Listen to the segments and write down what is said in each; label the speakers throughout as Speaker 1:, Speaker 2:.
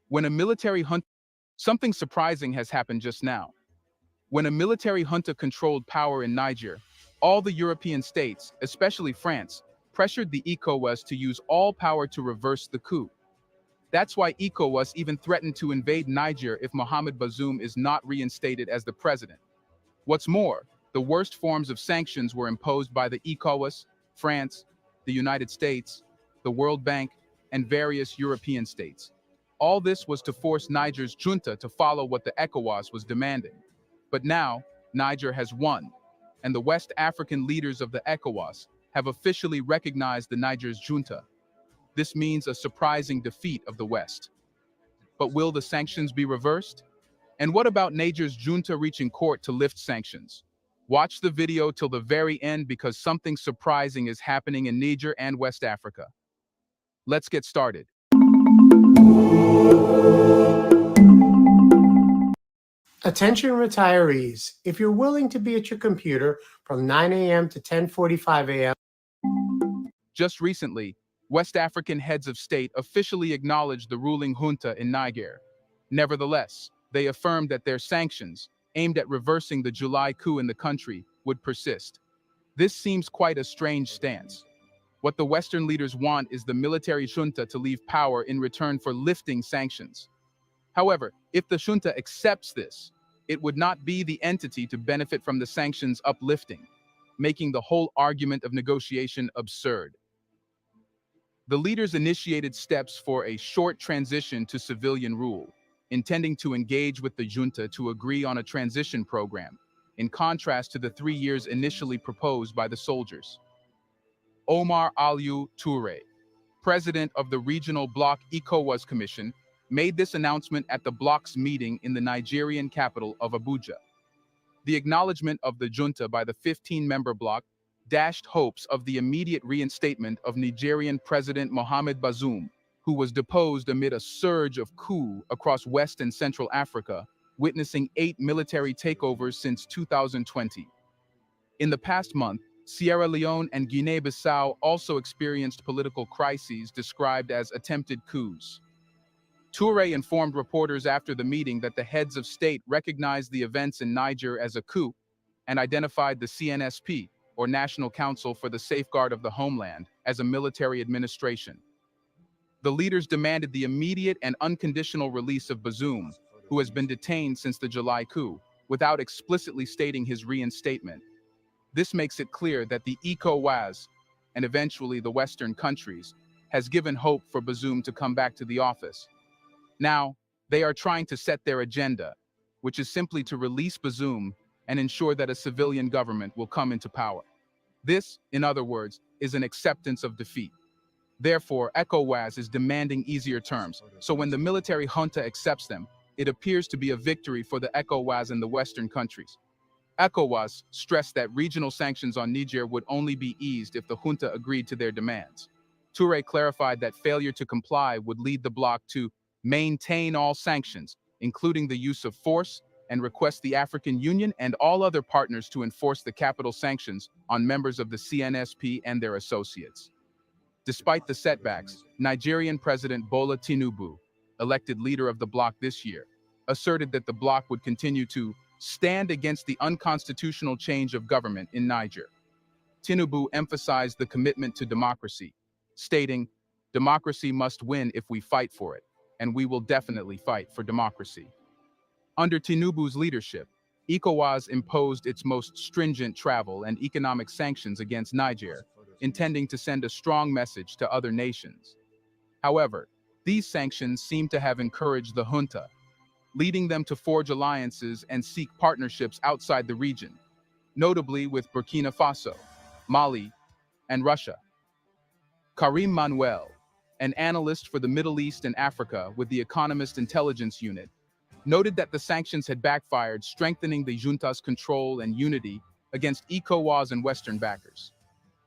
Speaker 1: When a military hunt, Something surprising has happened just now. When a military junta controlled power in Niger, all the European states, especially France, pressured the ECOWAS to use all power to reverse the coup. That's why ECOWAS even threatened to invade Niger if Mohamed Bazoum is not reinstated as the president. What's more, the worst forms of sanctions were imposed by the ECOWAS, France, the United States, the World Bank, and various European states. All this was to force Niger's junta to follow what the ECOWAS was demanding. But now, Niger has won, and the West African leaders of the ECOWAS have officially recognized the Niger's junta. This means a surprising defeat of the West. But will the sanctions be reversed? And what about Niger's junta reaching court to lift sanctions? Watch the video till the very end because something surprising is happening in Niger and West Africa. Let's get started.
Speaker 2: Attention retirees, if you're willing to be at your computer from 9 a.m. to 10:45 a.m.
Speaker 1: Just recently, West African heads of state officially acknowledged the ruling junta in Niger. Nevertheless, they affirmed that their sanctions, aimed at reversing the July coup in the country, would persist. This seems quite a strange stance. What the Western leaders want is the military junta to leave power in return for lifting sanctions. However, if the junta accepts this, it would not be the entity to benefit from the sanctions uplifting, making the whole argument of negotiation absurd. The leaders initiated steps for a short transition to civilian rule, intending to engage with the junta to agree on a transition program, in contrast to the 3 years initially proposed by the soldiers. Omar Aliou Touré, president of the Regional Bloc ECOWAS Commission, made this announcement at the bloc's meeting in the Nigerian capital of Abuja. The acknowledgement of the junta by the 15-member bloc dashed hopes of the immediate reinstatement of Nigerian President Mohamed Bazoum, who was deposed amid a surge of coup across West and Central Africa, witnessing 8 military takeovers since 2020. In the past month, Sierra Leone and Guinea-Bissau also experienced political crises described as attempted coups. Touré informed reporters after the meeting that the heads of state recognized the events in Niger as a coup and identified the CNSP, or National Council for the Safeguard of the Homeland, as a military administration. The leaders demanded the immediate and unconditional release of Bazoum, who has been detained since the July coup, without explicitly stating his reinstatement. This makes it clear that the ECOWAS, and eventually the Western countries, has given hope for Bazoum to come back to the office. Now, they are trying to set their agenda, which is simply to release Bazoum and ensure that a civilian government will come into power. This, in other words, is an acceptance of defeat. Therefore, ECOWAS is demanding easier terms, so when the military junta accepts them, it appears to be a victory for the ECOWAS and the Western countries. ECOWAS stressed that regional sanctions on Niger would only be eased if the junta agreed to their demands. Touré clarified that failure to comply would lead the bloc to maintain all sanctions, including the use of force, and request the African Union and all other partners to enforce the capital sanctions on members of the CNSP and their associates. Despite the setbacks, Nigerian President Bola Tinubu, elected leader of the bloc this year, asserted that the bloc would continue to stand against the unconstitutional change of government in Niger. Tinubu emphasized the commitment to democracy, stating, "Democracy must win if we fight for it, and we will definitely fight for democracy." Under Tinubu's leadership, ECOWAS imposed its most stringent travel and economic sanctions against Niger, intending to send a strong message to other nations. However, these sanctions seem to have encouraged the junta, leading them to forge alliances and seek partnerships outside the region, notably with Burkina Faso, Mali, and Russia. Karim Manuel, an analyst for the Middle East and Africa with the Economist Intelligence Unit, noted that the sanctions had backfired, strengthening the junta's control and unity against ECOWAS and Western backers.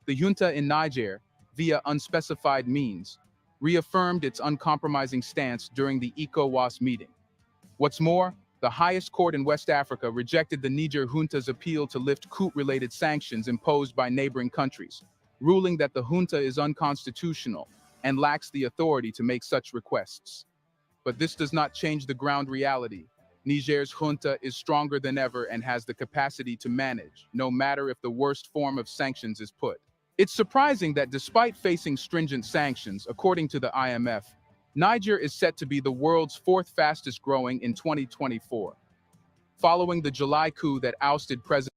Speaker 1: The junta in Niger, via unspecified means, reaffirmed its uncompromising stance during the ECOWAS meeting. What's more, the highest court in West Africa rejected the Niger junta's appeal to lift coup-related sanctions imposed by neighboring countries, ruling that the junta is unconstitutional and lacks the authority to make such requests. But this does not change the ground reality. Niger's junta is stronger than ever and has the capacity to manage, no matter if the worst form of sanctions is put. It's surprising that despite facing stringent sanctions, according to the IMF, Niger is set to be the world's fourth fastest growing in 2024. Following the July coup that ousted President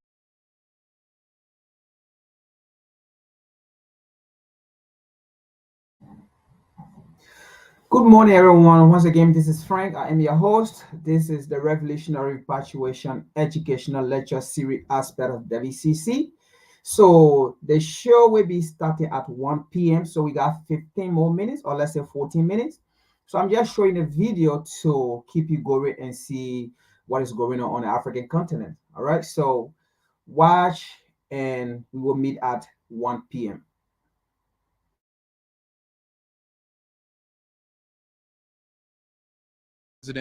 Speaker 3: Good morning, everyone. Once again, this is Frank. I am your host. This is the Revolutionary Repatriation Educational Lecture Series aspect of WCC. So the show will be starting at 1 p.m. So we got 15 more minutes, or let's say 14 minutes. So I'm just showing a video to keep you going and see what is going on the African continent. All right. So watch and we will meet at 1 p.m.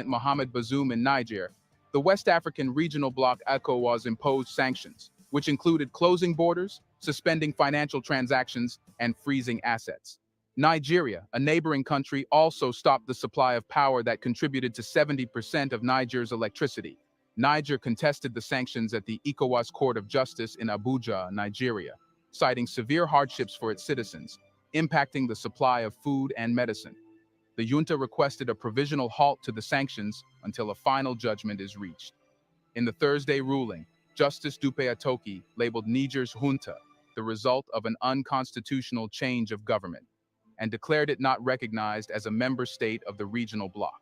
Speaker 1: Mohamed Bazoum in Niger, the West African regional bloc ECOWAS imposed sanctions, which included closing borders, suspending financial transactions, and freezing assets. Nigeria, a neighboring country, also stopped the supply of power that contributed to 70% of Niger's electricity. Niger contested the sanctions at the ECOWAS Court of Justice in Abuja, Nigeria, citing severe hardships for its citizens, impacting the supply of food and medicine. The junta requested a provisional halt to the sanctions until a final judgment is reached. In the Thursday ruling, Justice Dupe Atoki labeled Niger's junta the result of an unconstitutional change of government and declared it not recognized as a member state of the regional bloc.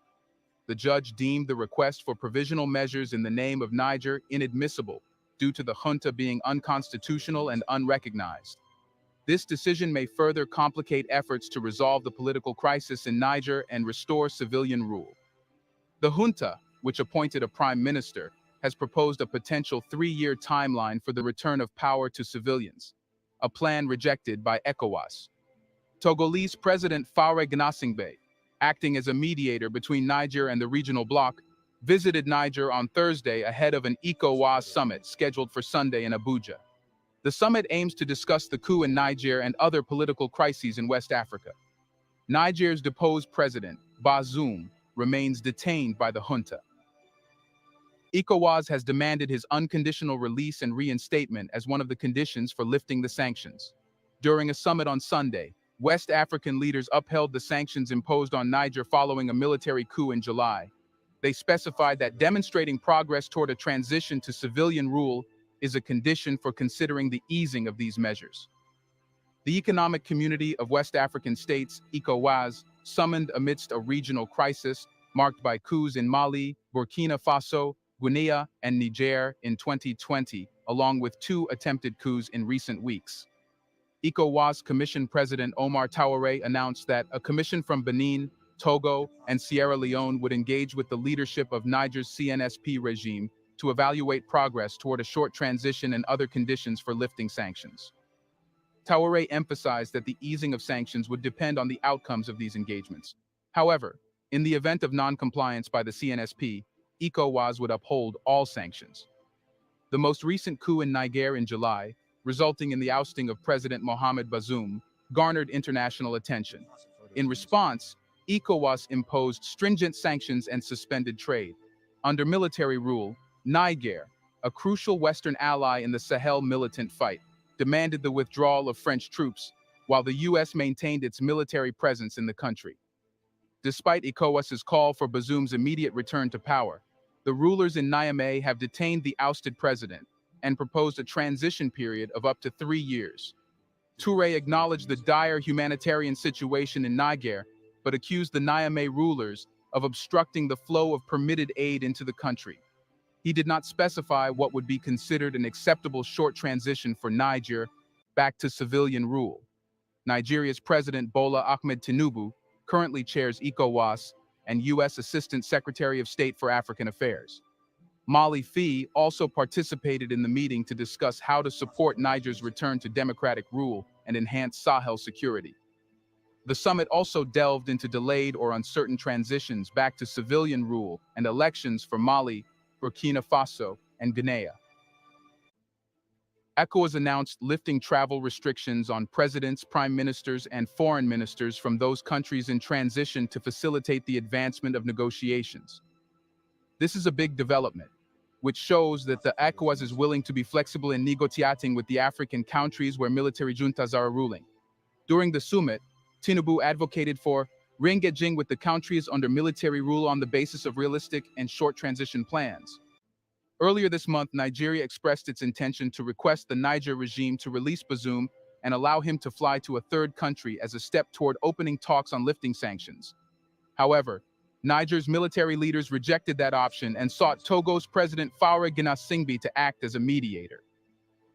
Speaker 1: The judge deemed the request for provisional measures in the name of Niger inadmissible due to the junta being unconstitutional and unrecognized. This decision may further complicate efforts to resolve the political crisis in Niger and restore civilian rule. The junta, which appointed a prime minister, has proposed a potential 3-year timeline for the return of power to civilians, a plan rejected by ECOWAS. Togolese President Faure Gnassingbé, acting as a mediator between Niger and the regional bloc, visited Niger on Thursday ahead of an ECOWAS summit scheduled for Sunday in Abuja. The summit aims to discuss the coup in Niger and other political crises in West Africa. Niger's deposed president, Bazoum, remains detained by the junta. ECOWAS has demanded his unconditional release and reinstatement as one of the conditions for lifting the sanctions. During a summit on Sunday, West African leaders upheld the sanctions imposed on Niger following a military coup in July. They specified that demonstrating progress toward a transition to civilian rule is a condition for considering the easing of these measures. The Economic Community of West African States, ECOWAS, summoned amidst a regional crisis marked by coups in Mali, Burkina Faso, Guinea, and Niger in 2020, along with 2 attempted coups in recent weeks. ECOWAS Commission President Omar Traoré announced that a commission from Benin, Togo, and Sierra Leone would engage with the leadership of Niger's CNSP regime to evaluate progress toward a short transition and other conditions for lifting sanctions. Traoré emphasized that the easing of sanctions would depend on the outcomes of these engagements. However, in the event of non-compliance by the CNSP, ECOWAS would uphold all sanctions. The most recent coup in Niger in July, resulting in the ousting of President Mohamed Bazoum, garnered international attention. In response, ECOWAS imposed stringent sanctions and suspended trade. Under military rule, Niger, a crucial Western ally in the Sahel militant fight, demanded the withdrawal of French troops, while the U.S. maintained its military presence in the country. Despite ECOWAS's call for Bazoum's immediate return to power, the rulers in Niamey have detained the ousted president and proposed a transition period of up to 3 years. Touré acknowledged the dire humanitarian situation in Niger, but accused the Niamey rulers of obstructing the flow of permitted aid into the country. He did not specify what would be considered an acceptable short transition for Niger back to civilian rule. Nigeria's President Bola Ahmed Tinubu currently chairs ECOWAS and U.S. Assistant Secretary of State for African Affairs. Mali Fee also participated in the meeting to discuss how to support Niger's return to democratic rule and enhance Sahel security. The summit also delved into delayed or uncertain transitions back to civilian rule and elections for Mali, Burkina Faso, and Guinea. ECOWAS announced lifting travel restrictions on presidents, prime ministers, and foreign ministers from those countries in transition to facilitate the advancement of negotiations. This is a big development, which shows that the ECOWAS is willing to be flexible in negotiating with the African countries where military juntas are ruling. During the summit, Tinubu advocated for re-engaging with the countries under military rule on the basis of realistic and short transition plans. Earlier this month, Nigeria expressed its intention to request the Niger regime to release Bazoum and allow him to fly to a third country as a step toward opening talks on lifting sanctions. However, Niger's military leaders rejected that option and sought Togo's President Faure Gnassingbé to act as a mediator.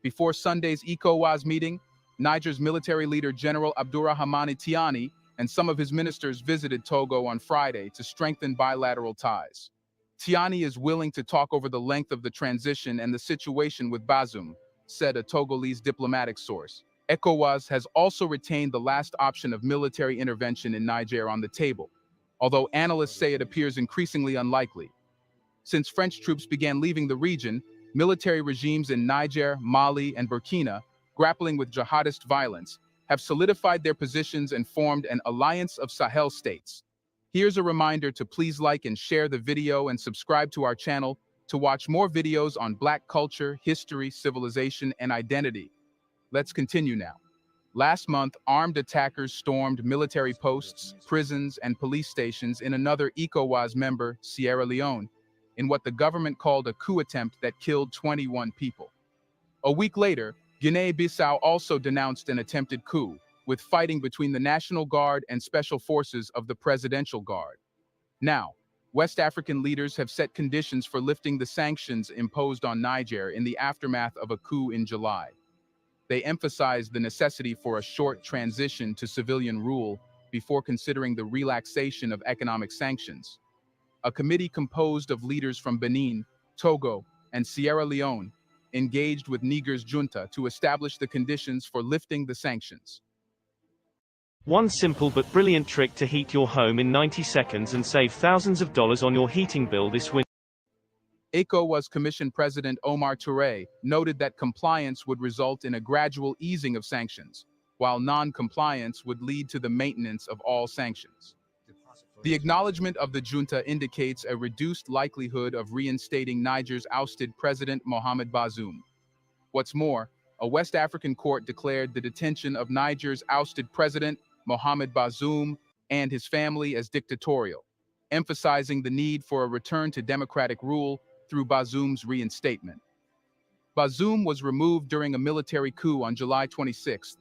Speaker 1: Before Sunday's ECOWAS meeting, Niger's military leader General Abdourahmane Tiani and some of his ministers visited Togo on Friday to strengthen bilateral ties. Tiani is willing to talk over the length of the transition and the situation with Bazoum, said a Togolese diplomatic source. ECOWAS has also retained the last option of military intervention in Niger on the table, although analysts say it appears increasingly unlikely. Since French troops began leaving the region, military regimes in Niger, Mali, and Burkina, grappling with jihadist violence, have solidified their positions and formed an alliance of Sahel states. Here's a reminder to please like and share the video and subscribe to our channel to watch more videos on Black culture, history, civilization, and identity. Let's continue now. Last month, armed attackers stormed military posts, prisons, and police stations in another ECOWAS member, Sierra Leone, in what the government called a coup attempt that killed 21 people. A week later, Guinea-Bissau also denounced an attempted coup, with fighting between the National Guard and special forces of the Presidential Guard. Now, West African leaders have set conditions for lifting the sanctions imposed on Niger in the aftermath of a coup in July. They emphasized the necessity for a short transition to civilian rule before considering the relaxation of economic sanctions. A committee composed of leaders from Benin, Togo, and Sierra Leone engaged with Niger's junta to establish the conditions for lifting the sanctions.
Speaker 4: One simple but brilliant trick to heat your home in 90 seconds and save thousands of dollars on your heating bill this winter.
Speaker 1: ECOWAS Commission President Omar Touré noted that compliance would result in a gradual easing of sanctions, while non-compliance would lead to the maintenance of all sanctions. The acknowledgement of the junta indicates a reduced likelihood of reinstating Niger's ousted President Mohamed Bazoum. What's more, a West African court declared the detention of Niger's ousted President Mohamed Bazoum and his family as dictatorial, emphasizing the need for a return to democratic rule through Bazoum's reinstatement. Bazoum was removed during a military coup on July 26th.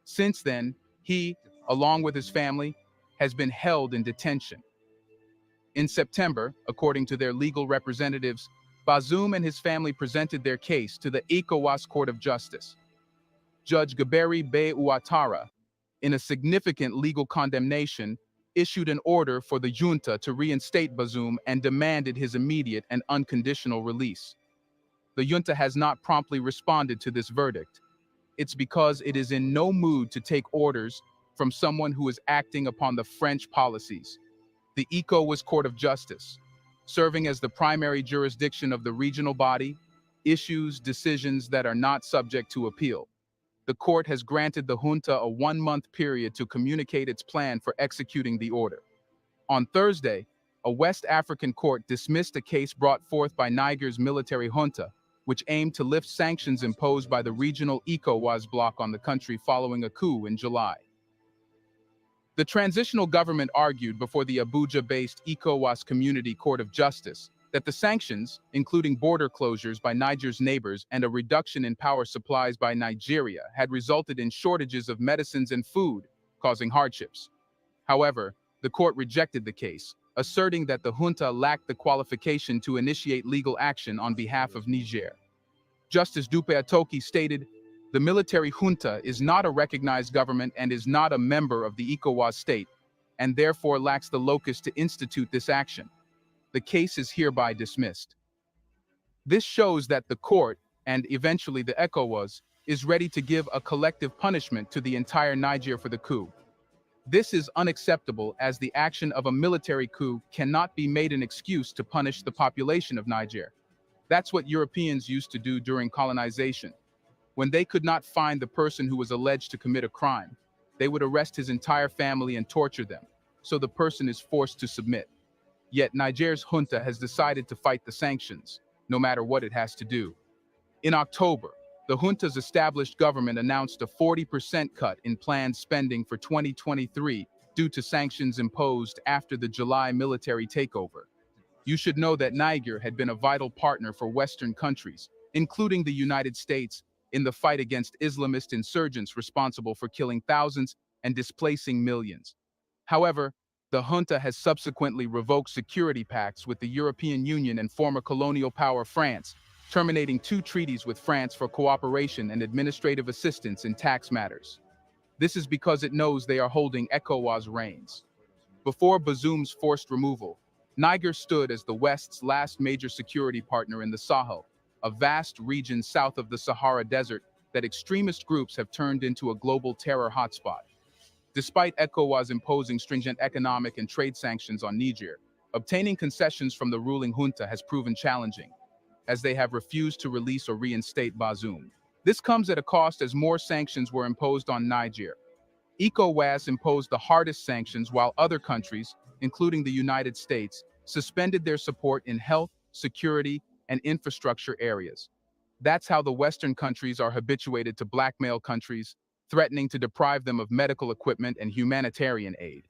Speaker 1: Since then, he, along with his family, has been held in detention. In September, according to their legal representatives, Bazoum and his family presented their case to the ECOWAS Court of Justice. Judge Gaberi Bey Ouattara, in a significant legal condemnation, issued an order for the junta to reinstate Bazoum and demanded his immediate and unconditional release. The junta has not promptly responded to this verdict. It's because it is in no mood to take orders from someone who is acting upon the French policies. The ECOWAS Court of Justice, serving as the primary jurisdiction of the regional body, issues decisions that are not subject to appeal. The court has granted the junta a 1-month period to communicate its plan for executing the order. On Thursday, a West African court dismissed a case brought forth by Niger's military junta, which aimed to lift sanctions imposed by the regional ECOWAS bloc on the country following a coup in July. The transitional government argued before the Abuja-based ECOWAS Community Court of Justice that the sanctions, including border closures by Niger's neighbors and a reduction in power supplies by Nigeria, had resulted in shortages of medicines and food, causing hardships. However, the court rejected the case, asserting that the junta lacked the qualification to initiate legal action on behalf of Niger. Justice Dupe Atoki stated, "The military junta is not a recognized government and is not a member of the ECOWAS state, and therefore lacks the locus to institute this action. The case is hereby dismissed." This shows that the court, and eventually the ECOWAS, is ready to give a collective punishment to the entire Niger for the coup. This is unacceptable, as the action of a military coup cannot be made an excuse to punish the population of Niger. That's what Europeans used to do during colonization. When they could not find the person who was alleged to commit a crime, they would arrest his entire family and torture them, so the person is forced to submit. Yet Niger's junta has decided to fight the sanctions, no matter what it has to do. In October, the junta's established government announced a 40% cut in planned spending for 2023 due to sanctions imposed after the July military takeover. You should know that Niger had been a vital partner for Western countries, including the United States, in the fight against Islamist insurgents responsible for killing thousands and displacing millions. However, the junta has subsequently revoked security pacts with the European Union and former colonial power France, terminating 2 treaties with France for cooperation and administrative assistance in tax matters. This is because it knows they are holding ECOWAS reins. Before Bazoum's forced removal, Niger stood as the West's last major security partner in the Sahel, a vast region south of the Sahara Desert that extremist groups have turned into a global terror hotspot. Despite ECOWAS imposing stringent economic and trade sanctions on Niger, obtaining concessions from the ruling junta has proven challenging, as they have refused to release or reinstate Bazoum. This comes at a cost as more sanctions were imposed on Niger. ECOWAS imposed the hardest sanctions while other countries, including the United States, suspended their support in health, security, and infrastructure areas. That's how the Western countries are habituated to blackmail countries, threatening to deprive them of medical equipment and humanitarian aid.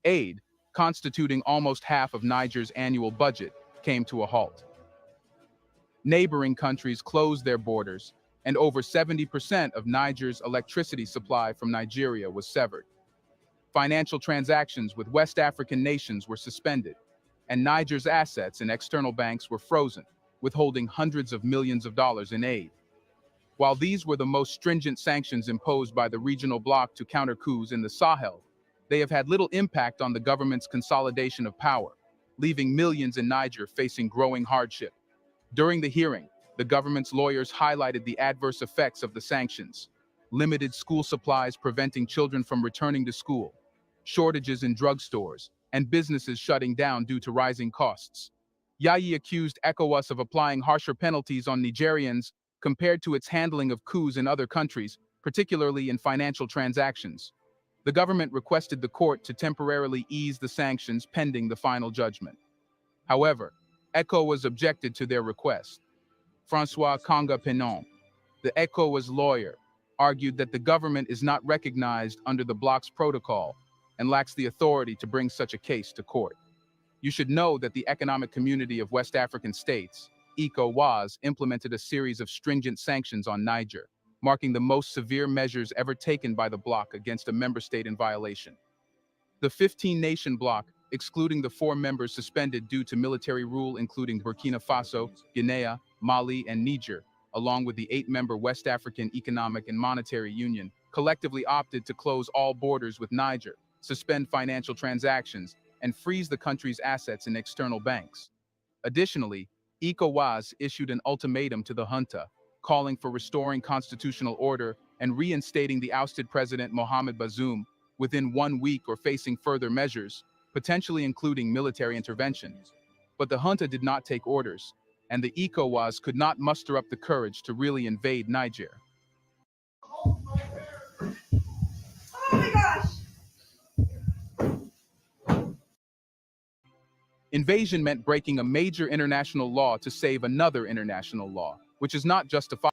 Speaker 1: Aid, constituting almost half of Niger's annual budget, came to a halt. Neighboring countries closed their borders, and over 70% of Niger's electricity supply from Nigeria was severed. Financial transactions with West African nations were suspended, and Niger's assets in external banks were frozen, withholding hundreds of millions of dollars in aid. While these were the most stringent sanctions imposed by the regional bloc to counter coups in the Sahel, they have had little impact on the government's consolidation of power, leaving millions in Niger facing growing hardship. During the hearing, the government's lawyers highlighted the adverse effects of the sanctions: limited school supplies preventing children from returning to school, shortages in drugstores, and businesses shutting down due to rising costs. Yayi accused ECOWAS of applying harsher penalties on Nigerians compared to its handling of coups in other countries, particularly in financial transactions. The government requested the court to temporarily ease the sanctions pending the final judgment. However, ECOWAS objected to their request. Francois Conga-Penon, the ECOWAS lawyer, argued that the government is not recognized under the bloc's protocol and lacks the authority to bring such a case to court. You should know that the Economic Community of West African States, ECOWAS, implemented a series of stringent sanctions on Niger, marking the most severe measures ever taken by the bloc against a member state in violation. The 15-nation bloc, excluding the 4 members suspended due to military rule including Burkina Faso, Guinea, Mali, and Niger, along with the 8-member West African Economic and Monetary Union, collectively opted to close all borders with Niger, suspend financial transactions, and freeze the country's assets in external banks. Additionally, ECOWAS issued an ultimatum to the junta, calling for restoring constitutional order and reinstating the ousted President Mohamed Bazoum within 1 week or facing further measures, potentially including military intervention. But the junta did not take orders, and the ECOWAS could not muster up the courage to really invade Niger.
Speaker 5: Oh my gosh!
Speaker 1: Invasion meant breaking a major international law to save another international law, which is not justified.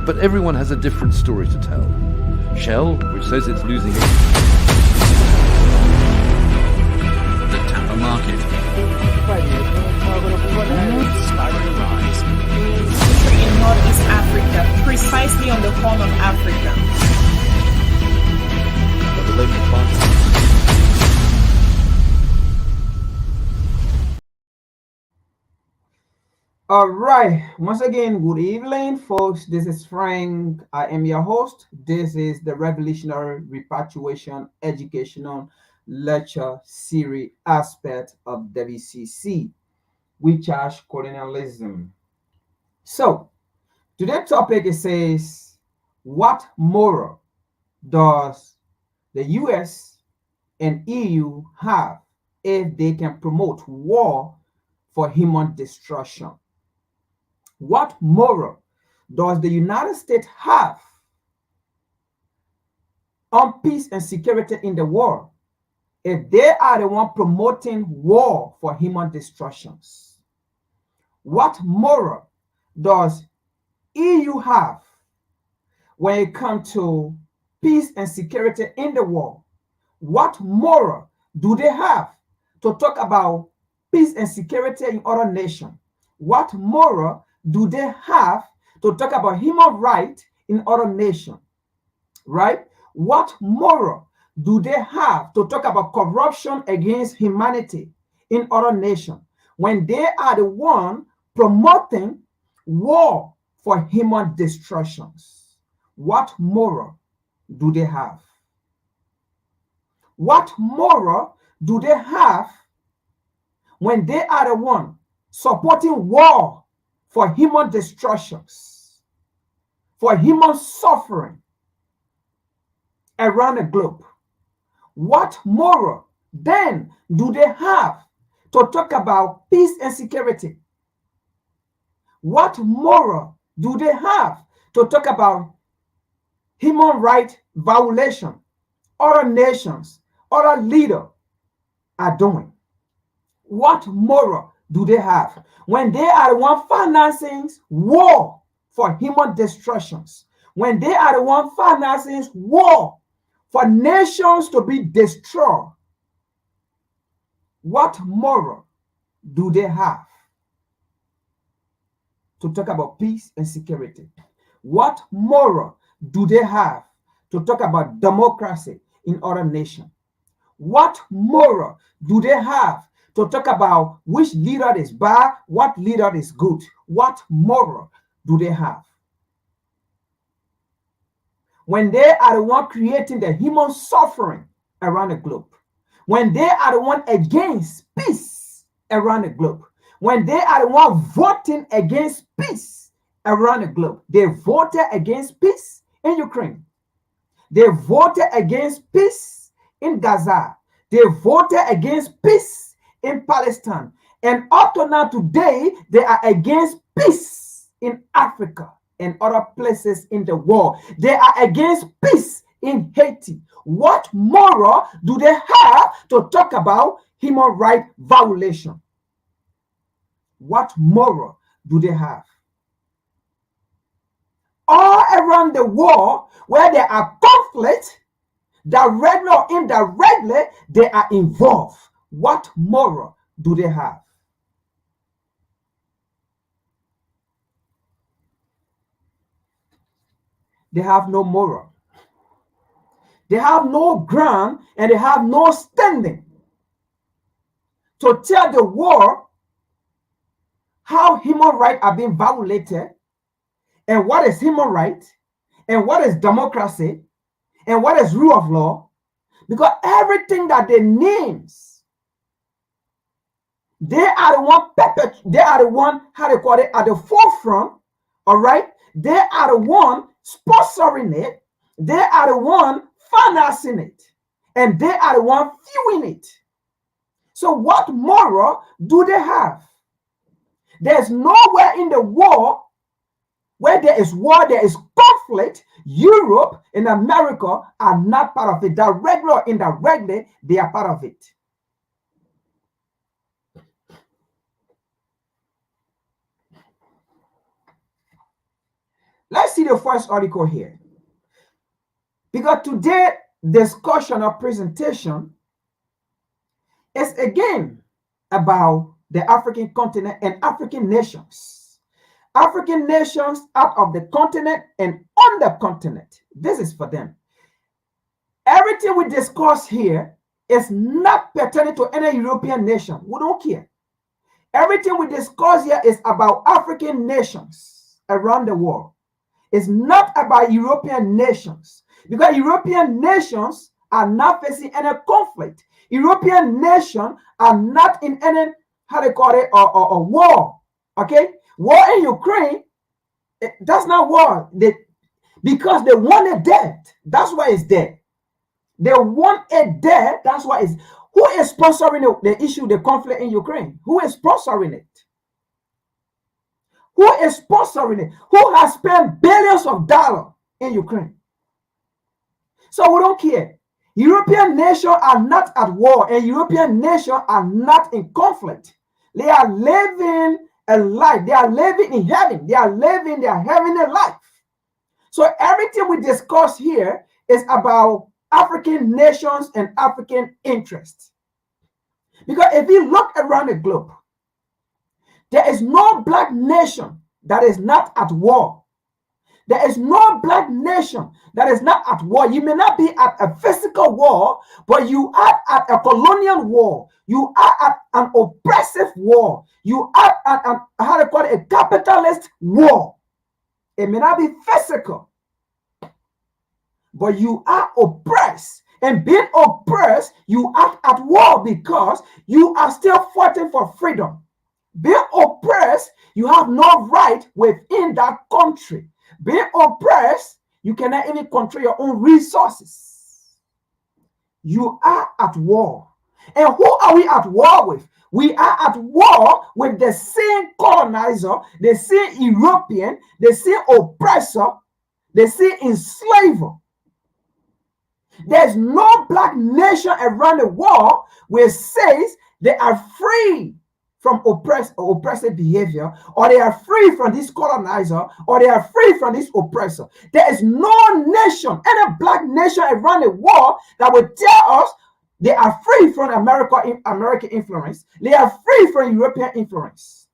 Speaker 6: But everyone has a different story to tell. Shell, which says it's losing the
Speaker 7: Tampa market.
Speaker 5: In Northeast Africa, precisely on the horn of Africa.
Speaker 6: But the local farmers.
Speaker 3: All right. Once again, good evening, folks. This is Frank. I am your host. This is the Revolutionary Repatriation Educational Lecture Series aspect of WCC. We charge colonialism. So, today's topic it says, what moral does the US and EU have if they can promote war for human destruction? What moral does the United States have on peace and security in the world if they are the one promoting war for human destructions? What moral does EU have when it comes to peace and security in the world? What moral do they have to talk about peace and security in other nations? What moral do they have to talk about human rights in other nations? Right? What moral do they have to talk about corruption against humanity in other nations when they are the one promoting war for human destructions? What moral do they have? What moral do they have when they are the one supporting war for human destructions, for human suffering around the globe? What moral then do they have to talk about peace and security? What moral do they have to talk about human rights violation other nations, other leaders are doing? What moral do they have when they are the one financing war for human destructions? When they are the one financing war for nations to be destroyed? What moral do they have to talk about peace and security? What moral do they have to talk about democracy in other nations? What moral do they have to talk about which leader is bad, what leader is good? What moral do they have when they are the one creating the human suffering around the globe? When they are the one against peace around the globe? When they are the one voting against peace around the globe? They voted against peace in Ukraine. They voted against peace in Gaza. They voted against peace in Palestine. And up to now today, they are against peace in Africa and other places in the world. They are against peace in Haiti. What moral do they have to talk about human rights violation? What moral do they have? All around the world where there are conflicts, directly or indirectly, they are involved. What moral do they have? They have no moral. They have no ground and they have no standing to tell the world how human rights are being violated and what is human rights and what is democracy and what is rule of law, because everything that they names, they are the one they are the one, how they call it, at the forefront. All right, they are the one sponsoring it, they are the one financing it, and they are the one viewing it. So what moral do they have? There's nowhere in the world where there is war, there is conflict. Europe and America are not part of it. Directly or indirectly, they are part of it. Let's see the first article here. Because today's discussion or presentation is again about the African continent and African nations. African nations out of the continent and on the continent. This is for them. Everything we discuss here is not pertaining to any European nation. We don't care. Everything we discuss here is about African nations around the world. It's not about European nations, because European nations are not facing any conflict. European nations are not in any, how they call it, a war. Okay? War in Ukraine, that's not war. Because they want it dead. That's why it's dead. They want it dead. That's why it's. Who is sponsoring the issue, the conflict in Ukraine? Who is sponsoring it? Who is sponsoring it? Who has spent billions of dollars in Ukraine? So we don't care. European nations are not at war, and European nations are not in conflict. They are living a life. They are living in heaven. They are living their heavenly life. So everything we discuss here is about African nations and African interests. Because if you look around the globe, there is no black nation that is not at war. There is no black nation that is not at war. You may not be at a physical war, but you are at a colonial war. You are at an oppressive war. You are at how to call it, a capitalist war. It may not be physical, but you are oppressed. And being oppressed, you act at war because you are still fighting for freedom. Being oppressed, you have no right within that country. Being oppressed, you cannot even control your own resources. You are at war. And who are we at war with? We are at war with the same colonizer, the same European, the same oppressor, the same enslaver. There's no black nation around the world where says they are free from oppressive behavior, or they are free from this colonizer, or they are free from this oppressor. There is no nation, any black nation around the world that will tell us they are free from American influence. They are free from European influence.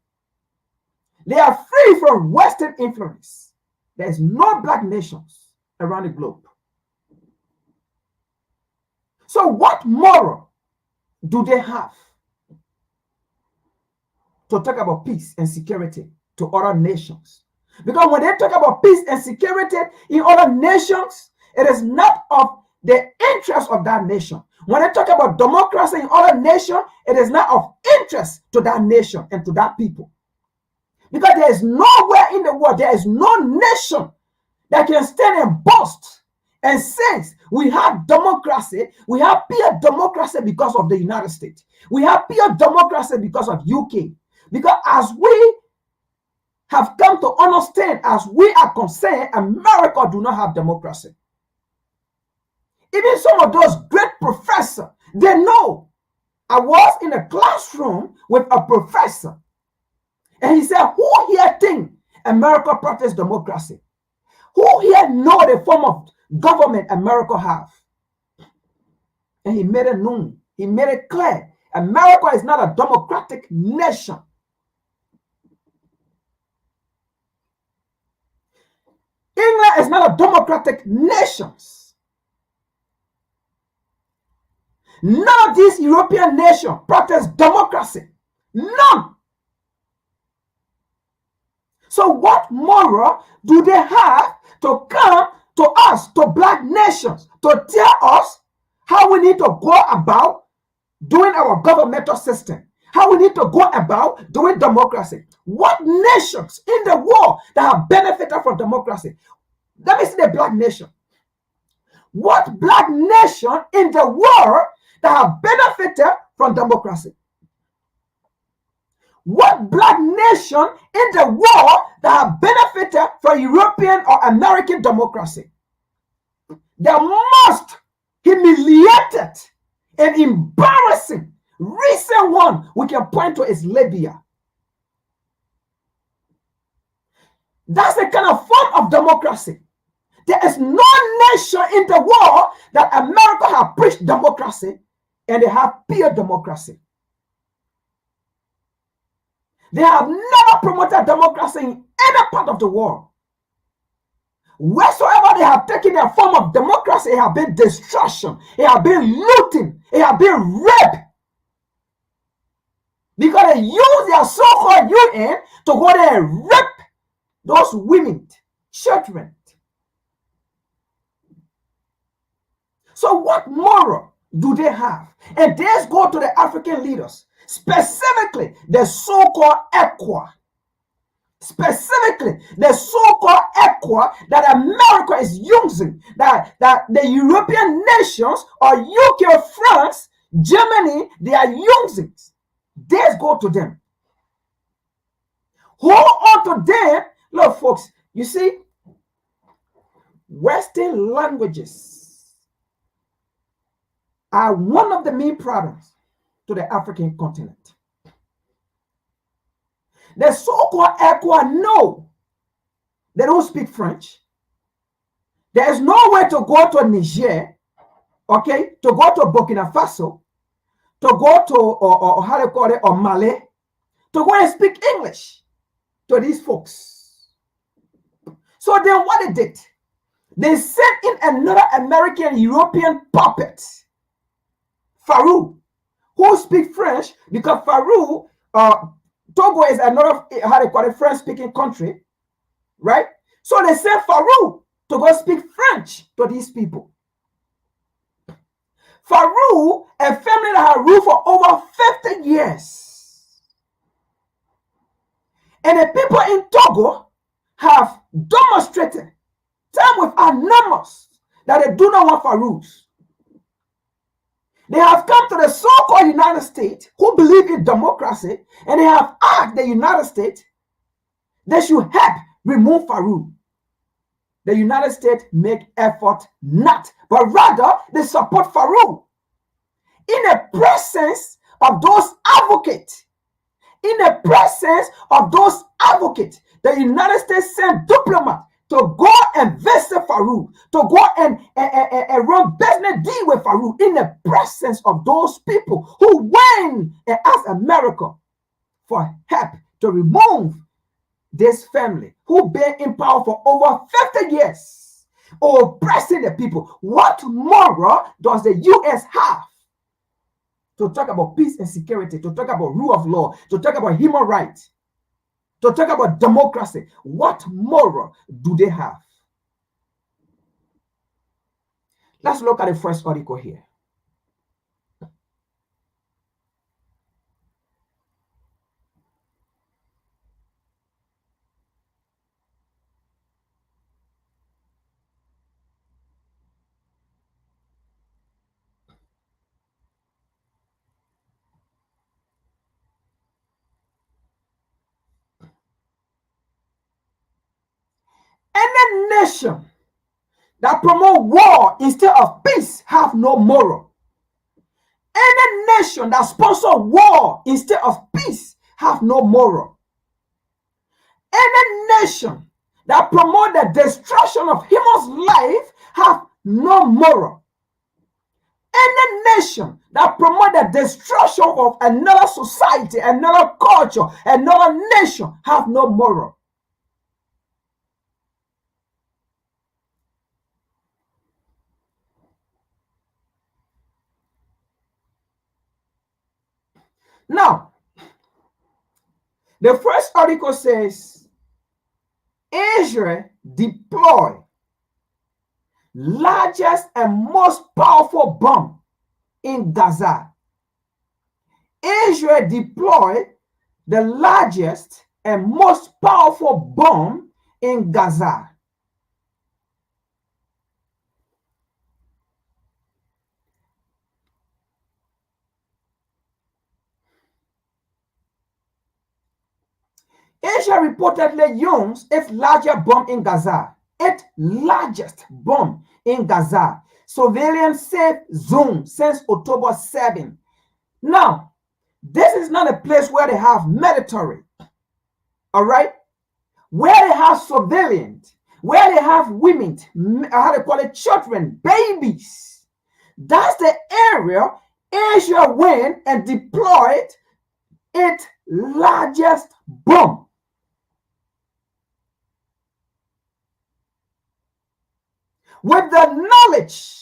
Speaker 3: They are free from Western influence. There is no black nations around the globe. So what moral do they have to talk about peace and security to other nations? Because when they talk about peace and security in other nations, it is not of the interest of that nation. When they talk about democracy in other nations, it is not of interest to that nation and to that people. Because there is nowhere in the world, there is no nation that can stand and boast and says we have democracy, we have pure democracy because of the United States. We have pure democracy because of UK. Because as we have come to understand, as we are concerned, America do not have democracy. Even some of those great professors, they know. I was in a classroom with a professor, and he said, who here think America practice democracy? Who here know the form of government America have? And he made it known. He made it clear. America is not a democratic nation. England is not a democratic nation. None of these European nations practice democracy. None. So what moral do they have to come to us, to black nations, to tell us how we need to go about doing our governmental system, how we need to go about doing democracy? What nations in the world that have benefited from democracy? Let me see the black nation. What black nation in the world that have benefited from democracy? What black nation in the world that have benefited from European or American democracy? The most humiliated and embarrassing recent one we can point to is Libya. That's the kind of form of democracy. There is no nation in the world that America has preached democracy and they have pure democracy. They have never promoted democracy in any part of the world. Wheresoever they have taken a form of democracy, it has been destruction, it has been looting, it has been rape. Because they use their so-called UN to go there and rape those women, children. So what moral do they have? And let's go to the African leaders, specifically the so-called ECOWAS. Specifically, the so-called ECOWAS that America is using, that the European nations or UK, France, Germany, they are using. Let's go to them. Hold on to them. Look, folks, you see, Western languages are one of the main problems to the African continent. The so-called ECOWAS know they don't speak French. There is no way to go to Niger, okay, to go to Burkina Faso, to go to or how they call it, or Mali, to go and speak English to these folks. So then what they did, they sent in another American European puppet, Farouk, who speak French, because Farouk, Togo is another, how they call it, French-speaking country, right? So they sent Farouk to go speak French to these people. Farouk, a family that had ruled for over 50 years. And the people in Togo have demonstrated, time without numbers, that they do not want Farouk. They have come to the so-called United States who believe in democracy, and they have asked the United States they should help remove Farouk. The United States make effort not, but rather they support Farouk. In the presence of those advocates, the United States sent diplomats to go and visit Farouk, to go and run business deal with Farouk in the presence of those people who went and asked America for help to remove this family who been in power for over 50 years, oppressing the people. What moral does the US have to talk about peace and security, to talk about rule of law, to talk about human rights, to talk about democracy? What moral do they have? Let's look at the first article here. Any nation that promote war instead of peace have no moral. Any nation that sponsor war instead of peace have no moral. Any nation that promote the destruction of human life have no moral. Any nation that promote the destruction of another society, another culture, another nation have no moral. Now, the first article says, Israel deploy largest and most powerful bomb in Gaza. Israel deployed the largest and most powerful bomb in Gaza. Israel reportedly used its largest bomb in Gaza. Its largest bomb in Gaza. Surveillance safe zone since October 7. Now, this is not a place where they have military. All right? Where they have surveillance, where they have women, how they call it, children, babies. That's the area Israel went and deployed its largest bomb. With the knowledge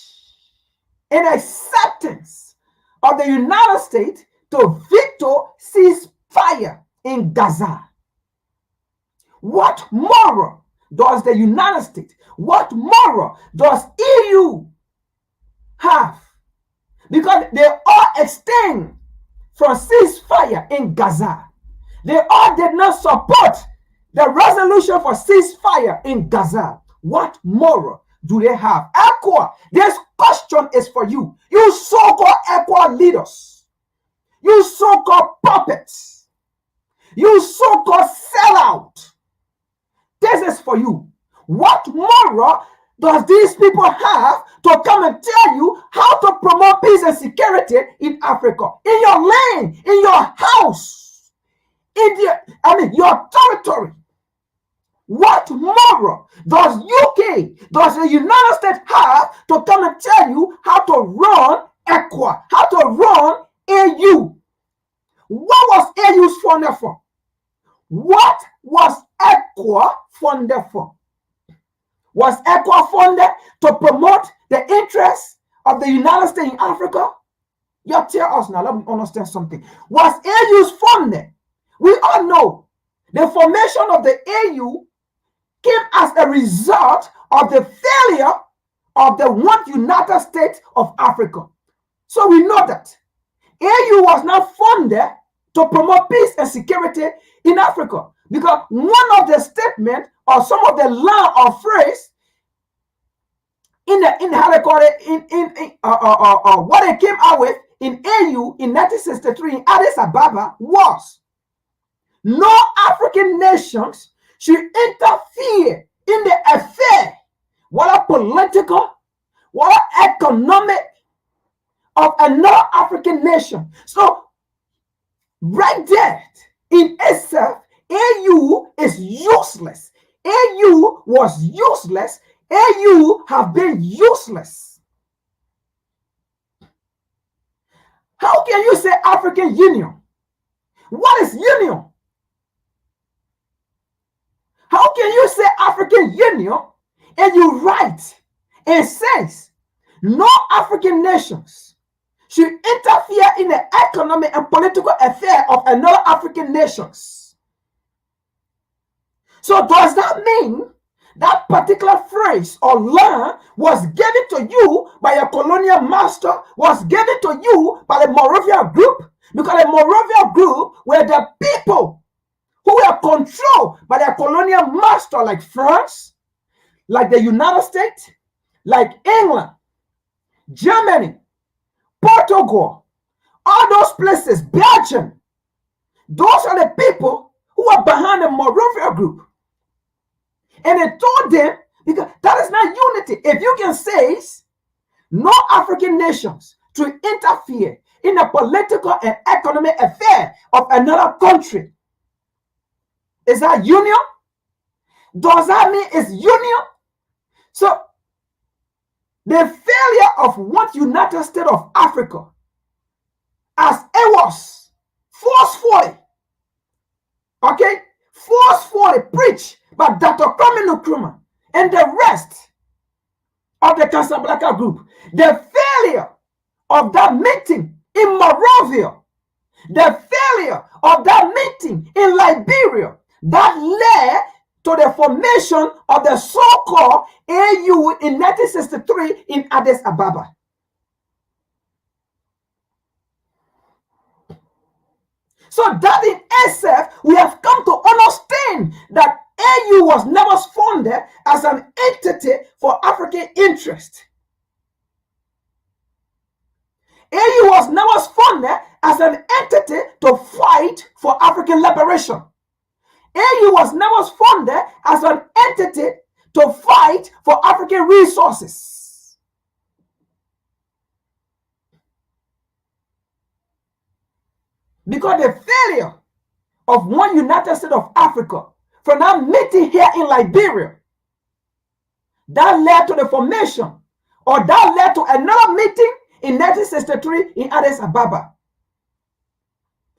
Speaker 3: and acceptance of the United States to veto ceasefire in Gaza? What moral does the United States, what moral does EU have? Because they all abstain from ceasefire in Gaza. They all did not support the resolution for ceasefire in Gaza. What moral do they have? ECOWAS, this question is for you. You so-called ECOWAS leaders. You so-called puppets. You so-called sellout. This is for you. What moral does these people have to come and tell you how to promote peace and security in Africa? In your lane, in your house, in your territory. What moral does UK, does the United States have to come and tell you how to run ECOWAS, how to run AU? What was AU's funded for? What was ECOWAS funded for? Was ECOWAS funded to promote the interests of the United States in Africa? You tell us now, let me understand something. Was AU's funded? We all know the formation of the AU came as a result of the failure of the one United States of Africa. So we know that AU was not funded to promote peace and security in Africa, because one of the statements or some of the line or phrase in how they call it in what they came out with in AU in 1963 in Addis Ababa was, no African nations should interfere in the affair, whether political, whether economic, of another African nation. So right there in itself, AU is useless. AU was useless. AU have been useless. How can you say African Union? What is union? How can you say African Union and you write and says no African nations should interfere in the economic and political affair of another African nations? So does that mean that particular phrase or line was given to you by a colonial master, was given to you by the Moravian group? Because the Moravian group were the people who were controlled by their colonial master, like France, like the United States, like England, Germany, Portugal, all those places, Belgium. Those are the people who are behind the Moravian group. And they told them, because that is not unity. If you can say no African nations to interfere in the political and economic affair of another country, is that union? Does that mean it's union? So the failure of what United States of Africa, as it was forcefully, forcefully preached by Dr. Kwame Nkrumah and the rest of the Casablanca group, the failure of that meeting in Monrovia, the failure of that meeting in Liberia, that led to the formation of the so-called AU in 1963 in Addis Ababa. So that in itself, we have come to understand that AU was never funded as an entity for African interest. AU was never funded as an entity to fight for African liberation. AU was never funded as an entity to fight for African resources. Because the failure of one United States of Africa from that meeting here in Liberia, that led to the formation, or that led to another meeting in 1963 in Addis Ababa.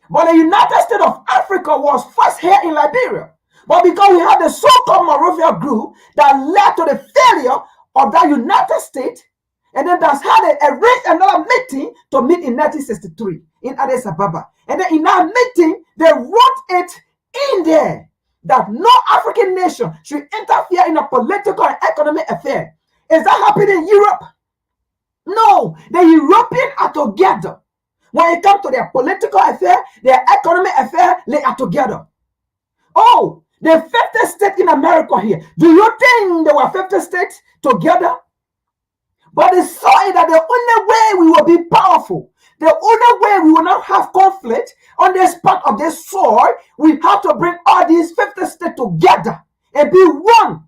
Speaker 3: But the United States of Africa was first here in Liberia. But because we had the so-called Moravian group that led to the failure of that United States, and then that's how they arranged another meeting to meet in 1963 in Addis Ababa. And then in that meeting, they wrote it in there that no African nation should interfere in a political and economic affair. Is that happening in Europe? No, the Europeans are together. When it comes to their political affair, their economic affair, they are together. Oh, the 50 states in America here. Do you think there were 50 states together? But they saw it that the only way we will be powerful, the only way we will not have conflict on this part of this soil, we have to bring all these 50 states together and be one.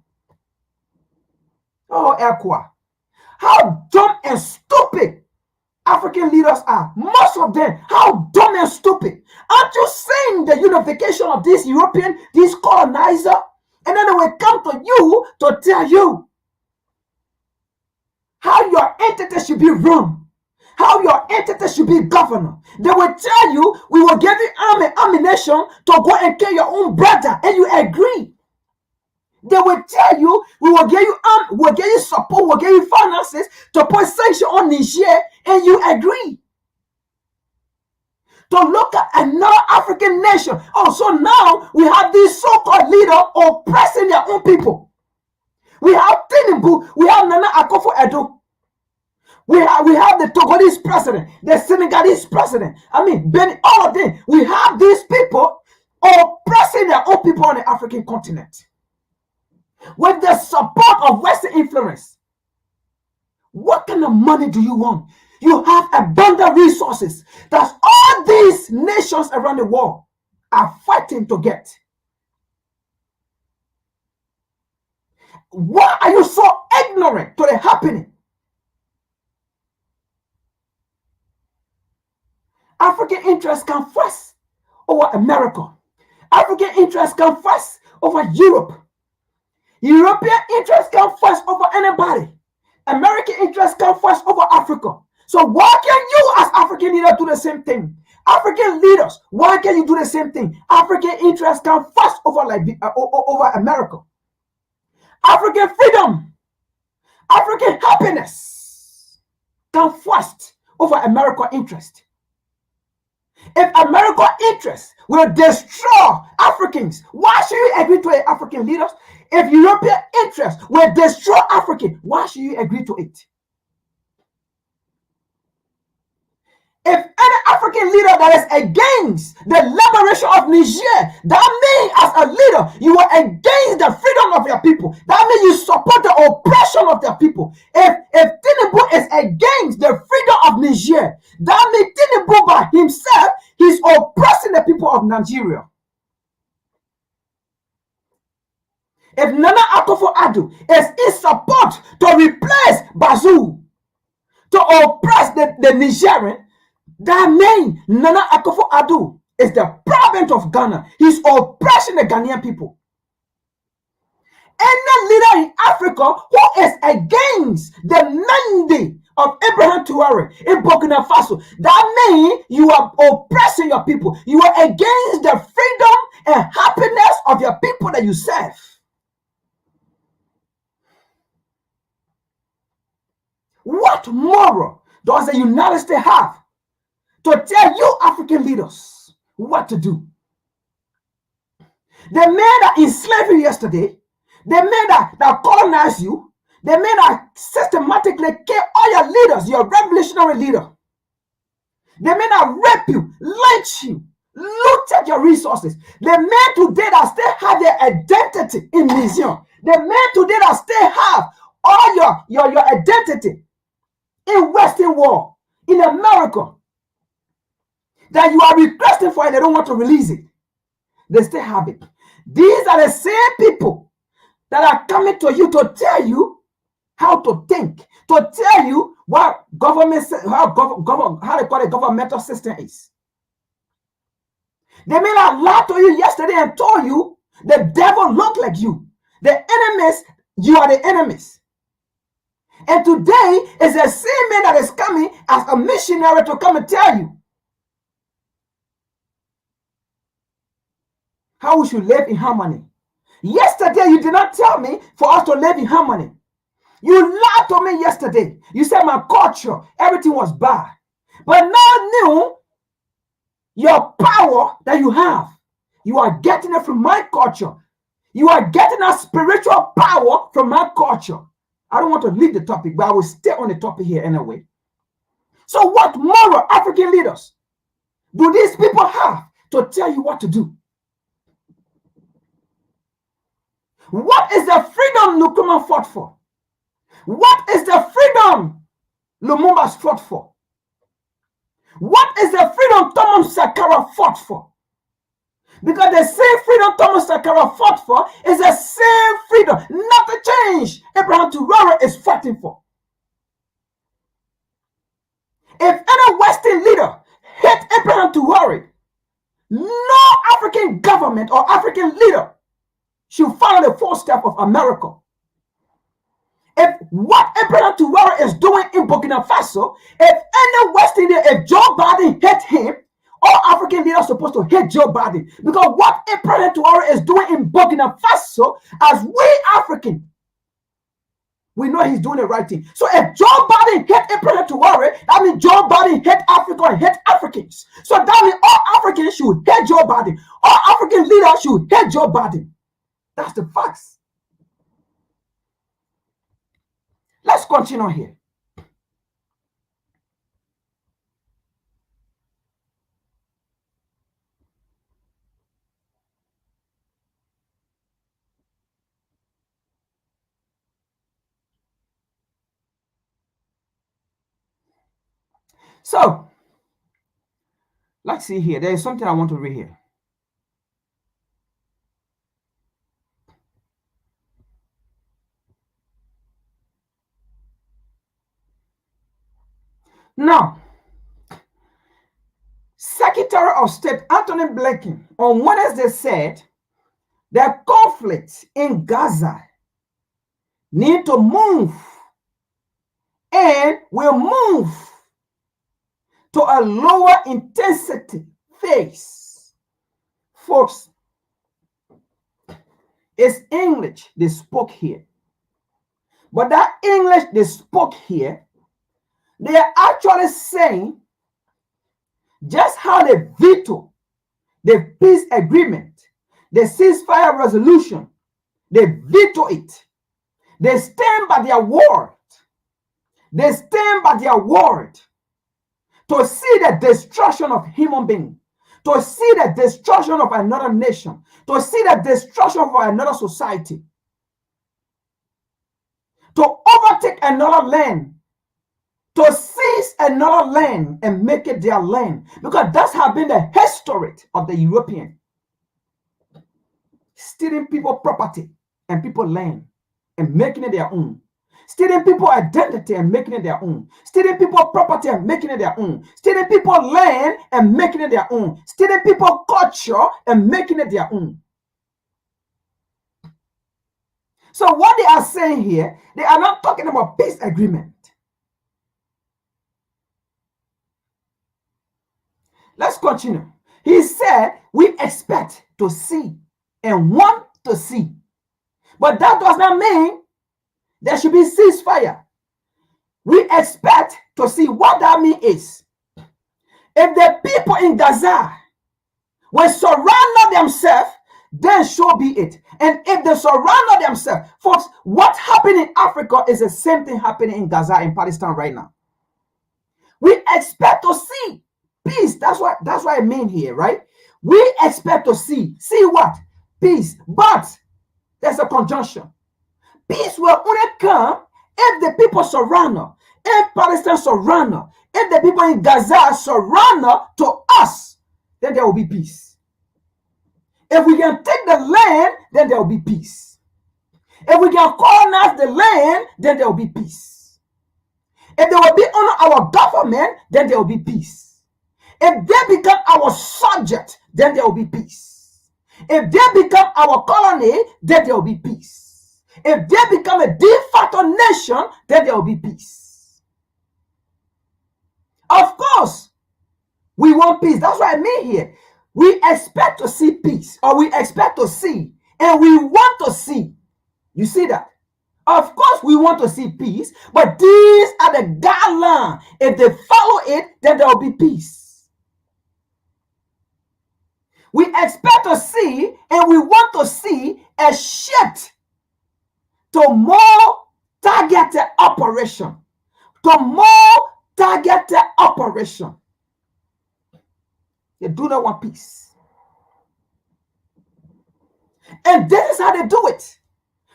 Speaker 3: Oh, Ekwa. How dumb and stupid African leaders are. Most of them, how dumb and stupid. Aren't you seeing the unification of this European, this colonizer? And then they will come to you to tell you how your entity should be run, how your entity should be governed. They will tell you, we will give you ammunition to go and kill your own brother, and you agree. They will tell you, we will give you support, we'll give you finances to put sanctions on Niger, and you agree. To look at another African nation. Oh, so now we have these so-called leaders oppressing their own people. We have Tinubu, we have Nana Akufo-Addo. We have the Togolese president, the Senegalese president. I mean, all of them. We have these people oppressing their own people on the African continent with the support of Western influence. What kind of money do you want? You have abundant resources that all these nations around the world are fighting to get. Why are you so ignorant to the happening? African interests come first over America. African interests come first over Europe. European interests come first over anybody. American interests come first over Africa. So why can you as African leaders do the same thing? African leaders, why can you do the same thing? African interests come first over America. African freedom, African happiness come first over American interest. If American interests will destroy Africans, why should you agree to it, African leaders? If European interests will destroy Africans, why should you agree to it? If any African leader that is against the liberation of Niger, that means as a leader, you are against the freedom of your people. That means you support the oppression of their people. If Tinubu is against the freedom of Niger, that means Tinubu by himself, he's oppressing the people of Nigeria. If Nana Akufo-Addo is in support to replace Bazoum, to oppress the Nigerian, that means Nana Akufo-Addo is the president of Ghana. He's oppressing the Ghanaian people. Any leader in Africa who is against the mandate of Abraham Traore in Burkina Faso, that means you are oppressing your people. You are against the freedom and happiness of your people that you serve. What moral does the United States have to tell you African leaders what to do? The men that enslaved you yesterday, the men that colonized you, the men that systematically kill all your leaders, your revolutionary leader, the men that rape you, lynch you, looted your resources, the men today that still have their identity in museum, the men today that still have all your identity in Western world, in America, that you are requesting for and they don't want to release it. They still have it. These are the same people that are coming to you to tell you how to think, to tell you what government, how they call it, governmental system is. They may have lied to you yesterday and told you the devil look like you. The enemies, you are the enemies. And today is the same man that is coming as a missionary to come and tell you how we should live in harmony. Yesterday, you did not tell me for us to live in harmony. You lied to me yesterday. You said my culture, everything was bad. But now new, Your power that you have, you are getting it from my culture. You are getting a spiritual power from my culture. I don't want to leave the topic, but I will stay on the topic here anyway. So what moral African leaders do these people have to tell you what to do? What is the freedom Nkrumah fought for? What is the freedom Lumumba fought for? What is the freedom Thomas Sankara fought for? Because the same freedom Thomas Sankara fought for is the same freedom, not the change Abraham Traore is fighting for. If any Western leader hate Abraham Traore, no African government or African leader should follow the footsteps of America. If what Abraham Traore is doing in Burkina Faso, if any Western leader, if Joe Biden hate him, all African leaders are supposed to hate Joe Biden. Because what Abraham Traore is doing in Burkina Faso, as we African, we know he's doing the right thing. So if Joe Biden hate Abraham Traore, that means Joe Biden hate Africa and hate Africans. So that means all Africans should hate Joe Biden. All African leaders should hate Joe Biden. That's the facts. Let's continue here. So, let's see here. There is something I want to read here. Now, Secretary of State Anthony Blinken on Wednesday said that conflict in Gaza need to move and will move to a lower intensity phase. Folks, it's English they spoke here. But that English they spoke here, they are actually saying just how they veto the peace agreement, the ceasefire resolution, they veto it. They stand by their word. They stand by their word to see the destruction of human beings, to see the destruction of another nation, to see the destruction of another society, to overtake another land, to seize another land and make it their land, because that's how been the history of the European, stealing people property and people land and making it their own, stealing people identity and making it their own, stealing people property and making it their own, stealing people land and making it their own, stealing people culture and making it their own. So what they are saying here, they are not talking about peace agreement. Let's continue. He said, we expect to see and want to see. But that does not mean there should be ceasefire. We expect to see. What that means is, if the people in Gaza will surrender themselves, then so be it. And if they surrender themselves, folks, what happened in Africa is the same thing happening in Gaza and Palestine right now. We expect to see peace. That's what I mean here, right? We expect to see what? Peace. But there's a conjunction. Peace will only come if the people surrender, if Palestine surrender, if the people in Gaza surrender to us, then there will be peace. If we can take the land, then there will be peace. If we can colonize the land, then there will be peace. If they will be under our government, then there will be peace. If they become our subject, then there will be peace. If they become our colony, then there will be peace. If they become a de facto nation, then there will be peace. Of course, we want peace. That's what I mean here. We expect to see peace, or we expect to see, and we want to see. You see that? Of course, we want to see peace, but these are the guidelines. If they follow it, then there will be peace. We expect to see and we want to see a shift to more targeted operation. To more targeted operation. They do not want peace. And this is how they do it.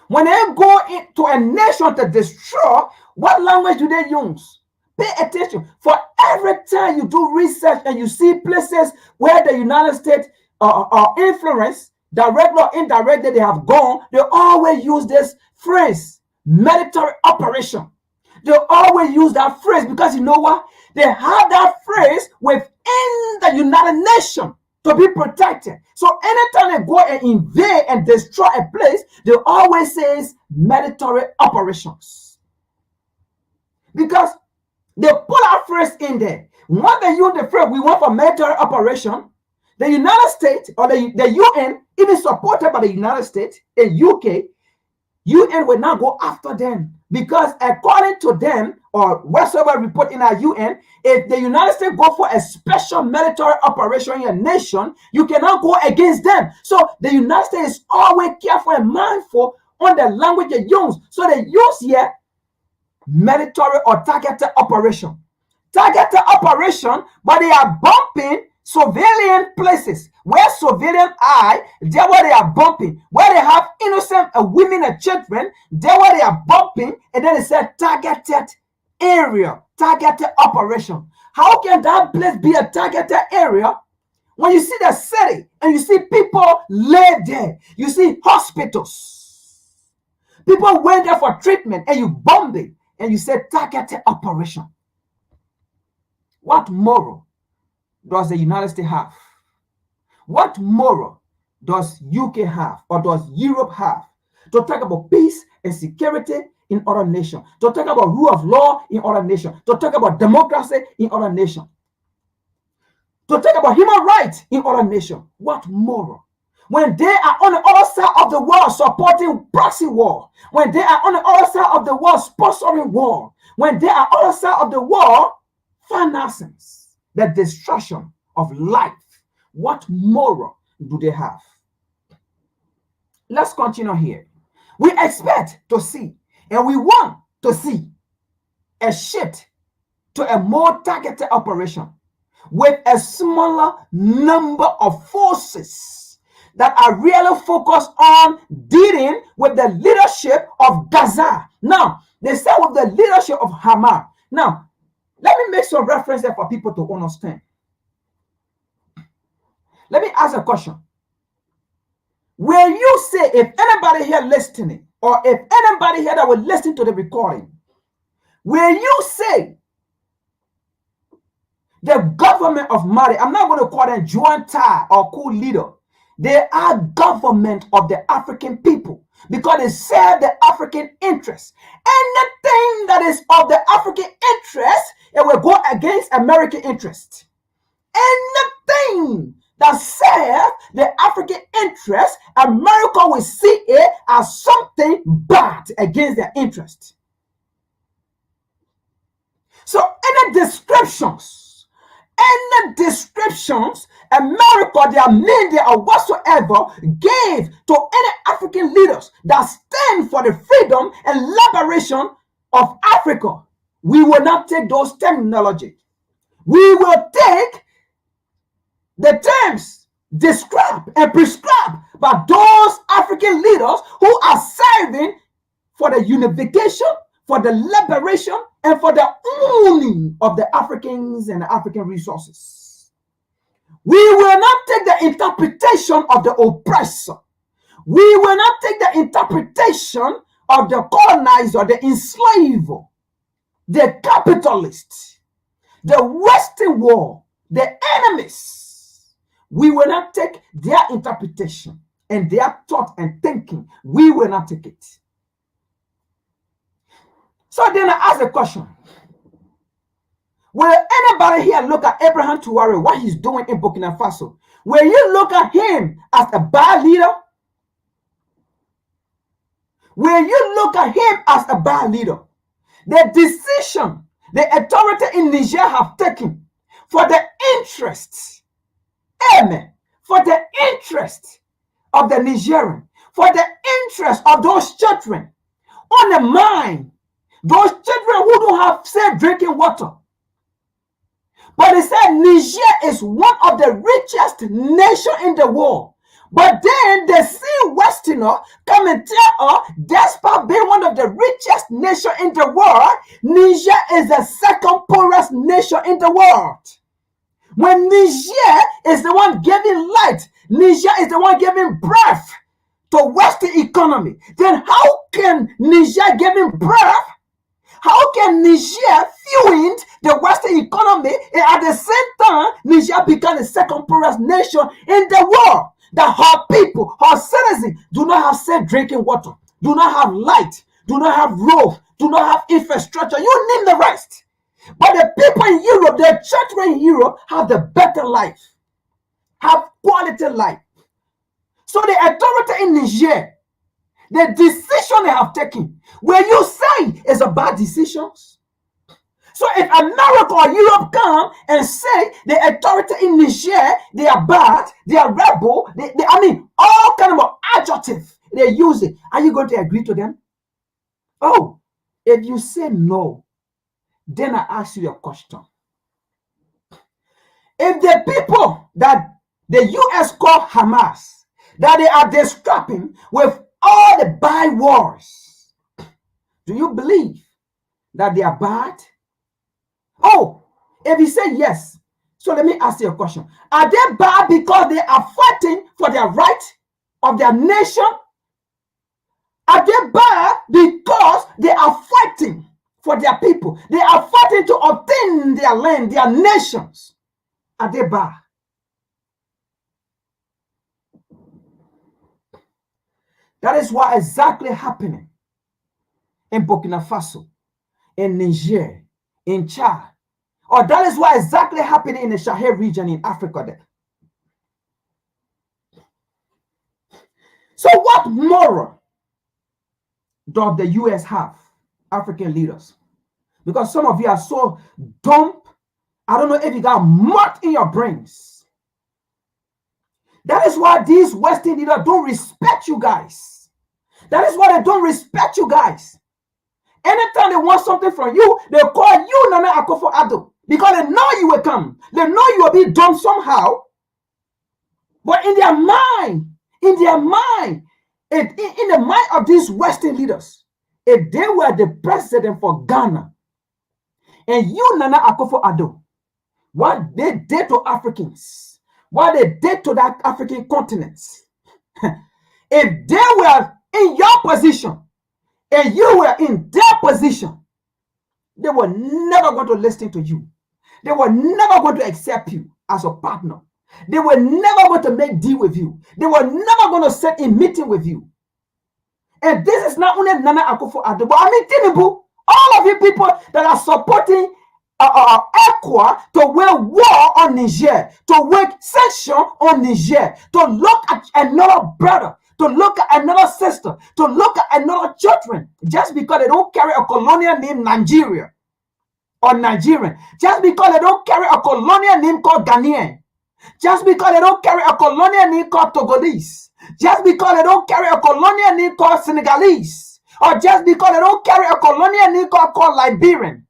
Speaker 3: When they go into a nation to destroy, what language do they use? Pay attention. For every time you do research and you see places where the United States are influenced, directly or indirectly, they have gone, they always use this phrase, military operation. They always use that phrase because you know what? They have that phrase within the United Nations to be protected. So anytime they go and invade and destroy a place, they always say military operations. Because they put our phrase in there. When they use the phrase, we want for military operation, the United States or the UN, even supported by the United States and UK, UN will now go after them because according to them or whatsoever report in our UN, if the United States go for a special military operation in a nation, you cannot go against them. So the United States is always careful and mindful on the language they use. So they use here military or targeted operation. Targeted operation, but they are bumping civilian places where civilian are, there where they are bumping, where they have innocent women and children, there where they are bumping, and then it said targeted area, targeted operation. How can that place be a targeted area when you see the city and you see people live there? You see hospitals, people went there for treatment, and you bomb it, and you say targeted operation. What moral does the United States have? What moral does UK have or does Europe have to talk about peace and security in other nations, to talk about rule of law in other nations, to talk about democracy in other nations, to talk about human rights in other nations? What moral? When they are on the other side of the world supporting proxy war, when they are on the other side of the world sponsoring war, when they are on the other side of the world financing the destruction of life, what moral do they have? Let's continue here. We expect to see and we want to see a shift to a more targeted operation with a smaller number of forces that are really focused on dealing with the leadership of Gaza. Now, they say with the leadership of Hamas. Now, let me make some reference there for people to understand. Let me ask a question. Will you say, if anybody here listening, or if anybody here that will listen to the recording, will you say the government of Mali, I'm not going to call them junta or coup leader, they are government of the African people because they serve the African interest. Anything that is of the African interest, it will go against American interest. Anything that serves the African interest, America will see it as something bad against their interest. So any descriptions America, their media or whatsoever gave to any African leaders that stand for the freedom and liberation of Africa, we will not take those terminology. We will take the terms described and prescribed by those African leaders who are serving for the unification, for the liberation, and for the owning of the Africans and the African resources. We will not take the interpretation of the oppressor. We will not take the interpretation of the colonizer, the enslaver, the capitalist, the Western world, the enemies. We will not take their interpretation and their thought and thinking. We will not take it. So then I ask the question, will anybody here look at Abraham Traoré, what he's doing in Burkina Faso? Will you look at him as a bad leader? Will you look at him as a bad leader? The decision the authority in Niger have taken for the interests, amen, for the interest of the Nigerian, for the interest of those children on the mind, those children who don't have safe drinking water. But they said Niger is one of the richest nations in the world. But then they see Westerner come and tell us, despite being one of the richest nations in the world, Niger is the second poorest nation in the world. When Niger is the one giving light, Niger is the one giving breath to Western economy, then how can Niger giving breath? How can Niger fueling the Western economy and at the same time Niger become the second poorest nation in the world? That her people, her citizens do not have safe drinking water, do not have light, do not have road, do not have infrastructure. You name the rest. But the people in Europe, the children in Europe have the better life, have quality life. So the authority in Niger, the decision they have taken, where you say is a bad decisions. So if America or Europe come and say the authority in Niger, they are bad, they are rebel, I mean, all kind of adjective they use it, are you going to agree to them? Oh, if you say no, then I ask you a question. If the people that the US call Hamas, that they are distracting with all the bywords, do you believe that they are bad? Oh, if you say yes, so let me ask you a question. Are they bad because they are fighting for their right of their nation? Are they bad because they are fighting for their people? They are fighting to obtain their land, their nations. Are they bad? That is what exactly happening in Burkina Faso, in Niger, in Chad. Or that is what exactly happening in the Sahel region in Africa there. So what moral does the US have, African leaders? Because some of you are so dumb. I don't know if you got mud in your brains. That is why these Western leaders don't respect you guys. That is why they don't respect you guys. Anytime they want something from you, they call you Nana Akufo-Addo because they know you will come. They know you will be done somehow. But in their mind, in the mind of these Western leaders, if they were the president for Ghana, and you, Nana Akufo-Addo, what they did to Africans, what they did to that African continent, if they were in your position, and you were in their position, they were never going to listen to you. They were never going to accept you as a partner. They were never going to make deal with you. They were never going to sit in meeting with you. And this is not only Nana Akufo-Addo, but I mean Tinubu, all of you people that are supporting ECOWAS to wage war on Niger, to wage sanction on Niger, to look at another brother, to look at another sister, to look at another children, just because they don't carry a colonial name Nigeria or Nigerian, just because they don't carry a colonial name called Ghanaian, just because they don't carry a colonial name called Togolese, just because they don't carry a colonial name called Senegalese, or just because they don't carry a colonial name called Liberian,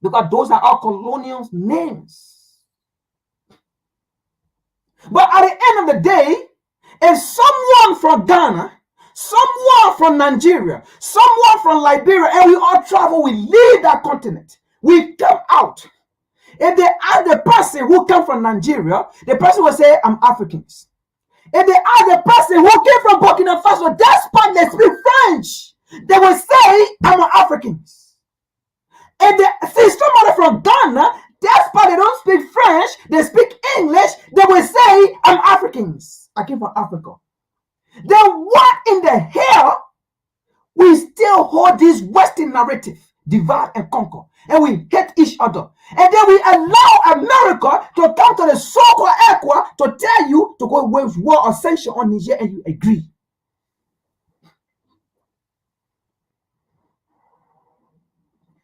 Speaker 3: because those are all colonial names. But at the end of the day, if someone from Ghana, someone from Nigeria, someone from Liberia, and we all travel, we leave that continent, we come out. If they ask the person who came from Nigeria, the person will say, I'm Africans. If they ask the person who came from Burkina Faso, despite they speak French, they will say, I'm an Africans. If they see somebody from Ghana, despite they don't speak French, they speak English, they will say, I'm Africans. I came from Africa. Then what in the hell we still hold this Western narrative, divide and conquer, and we hate each other, and then we allow America to come to the so-called ECOWAS to tell you to go wage war or sanction on Niger, and you agree.